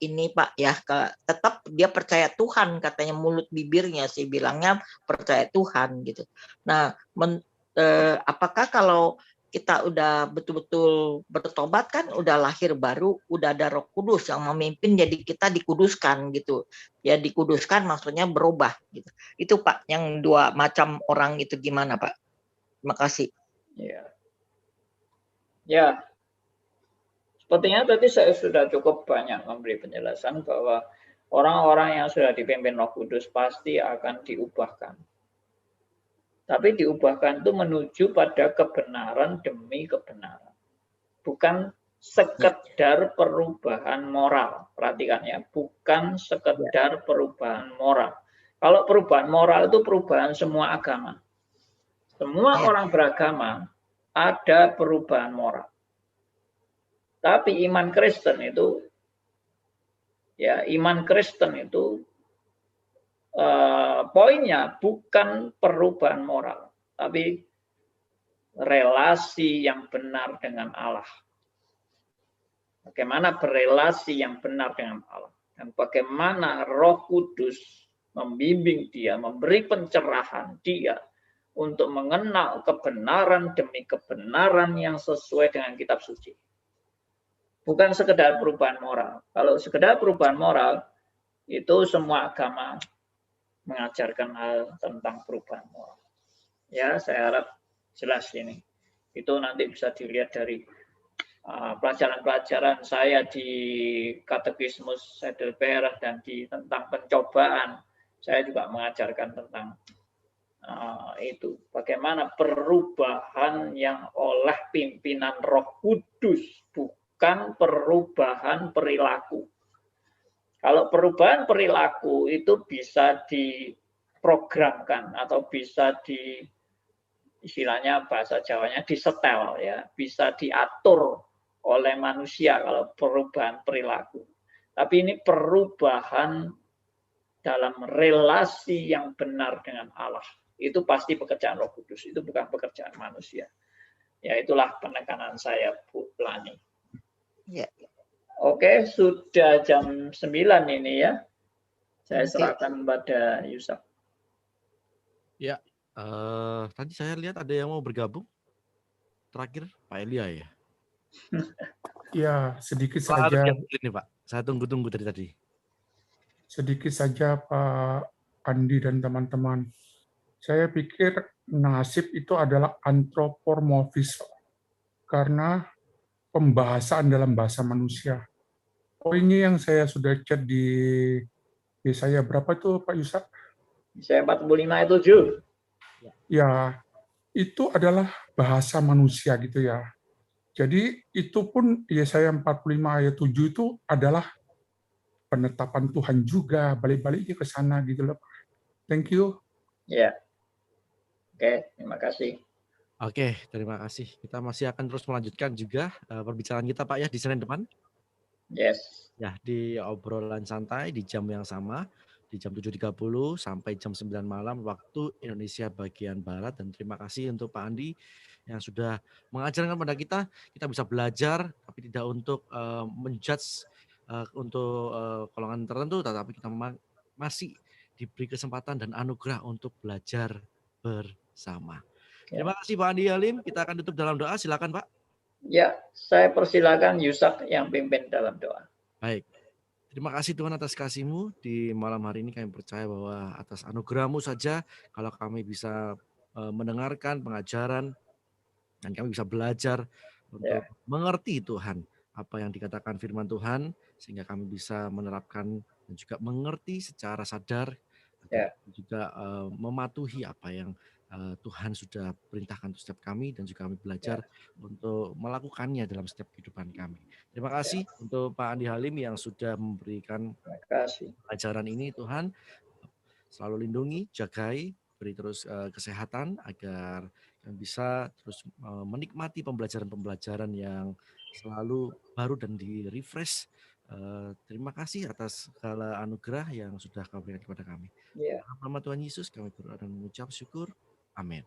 ini Pak ya, tetap dia percaya Tuhan, katanya mulut bibirnya sih bilangnya percaya Tuhan gitu. Nah, apakah kalau kita udah betul-betul bertobat kan udah lahir baru, udah ada Roh Kudus yang memimpin, jadi kita dikuduskan gitu. Ya dikuduskan maksudnya berubah gitu. Itu Pak, yang dua macam orang itu gimana Pak? Terima kasih. Ya. Sepertinya tadi saya sudah cukup banyak memberi penjelasan bahwa orang-orang yang sudah dipimpin Roh Kudus pasti akan diubahkan. Tapi diubahkan itu menuju pada kebenaran demi kebenaran. Bukan sekedar perubahan moral. Perhatikan ya, bukan sekedar perubahan moral. Kalau perubahan moral itu perubahan semua agama. Semua orang beragama ada perubahan moral. Tapi iman Kristen itu, poinnya bukan perubahan moral, tapi relasi yang benar dengan Allah. Bagaimana berelasi yang benar dengan Allah. Dan bagaimana Roh Kudus membimbing dia, memberi pencerahan dia untuk mengenal kebenaran demi kebenaran yang sesuai dengan kitab suci. Bukan sekedar perubahan moral. Kalau sekedar perubahan moral, itu semua agama mengajarkan hal tentang perubahan moral. Ya, saya harap jelas ini. Itu nanti bisa dilihat dari pelajaran-pelajaran saya di Katekismus Heidelberg dan di tentang pencobaan. Saya juga mengajarkan tentang Itu bagaimana perubahan yang oleh pimpinan Roh Kudus, bukan perubahan perilaku. Kalau perubahan perilaku itu bisa diprogramkan atau bisa istilahnya bahasa Jawanya disetel, ya, bisa diatur oleh manusia kalau perubahan perilaku. Tapi ini perubahan dalam relasi yang benar dengan Allah. Itu pasti pekerjaan Roh Kudus, itu bukan pekerjaan manusia. Ya, itulah penekanan saya, Bu Lani. Ya. Oke, sudah jam 9 ini ya. Saya serahkan pada Yusuf. Ya, tadi saya lihat ada yang mau bergabung. Terakhir, Pak Elia ya. Ya, sedikit saja. Ini Pak, saya tunggu-tunggu dari tadi. Sedikit saja Pak Andi dan teman-teman. Saya pikir nasib itu adalah antropomorfis karena pembahasan dalam bahasa manusia. Poinnya yang saya sudah chat di Yesaya berapa itu Pak Yusak? Yesaya 45 itu 7. Ya, itu adalah bahasa manusia gitu ya. Jadi itu pun Yesaya 45 ayat 7 itu adalah penetapan Tuhan juga, balik-baliknya ke sana gitu loh. Thank you. Ya. Oke, terima kasih. Oke, terima kasih. Kita masih akan terus melanjutkan juga perbicaraan kita Pak ya di Senin depan. Yes. Ya, di obrolan santai di jam yang sama, di jam 7.30 sampai jam 9 malam waktu Indonesia bagian Barat. Dan terima kasih untuk Pak Andi yang sudah mengajarkan pada kita bisa belajar, tapi tidak untuk menjudge untuk golongan tertentu, tetapi kita masih diberi kesempatan dan anugerah untuk belajar bersama. Ya. Terima kasih Pak Andi Halim, kita akan tutup dalam doa, silakan Pak. Ya, saya persilakan Yusak yang pimpin dalam doa. Baik. Terima kasih Tuhan atas kasih-Mu. Di malam hari ini kami percaya bahwa atas anugerah-Mu saja kalau kami bisa mendengarkan pengajaran dan kami bisa belajar untuk mengerti Tuhan apa yang dikatakan firman Tuhan sehingga kami bisa menerapkan dan juga mengerti secara sadar dan juga mematuhi apa yang Tuhan sudah perintahkan untuk setiap kami dan juga kami belajar untuk melakukannya dalam setiap kehidupan kami. Terima kasih untuk Pak Andi Halim yang sudah memberikan ajaran ini. Tuhan selalu lindungi, jagai, beri terus kesehatan agar kami bisa terus menikmati pembelajaran-pembelajaran yang selalu baru dan di-refresh. Terima kasih atas segala anugerah yang sudah kau berikan kepada kami. Dalam nama Tuhan Yesus kami berdoa dan mengucap syukur. Amin.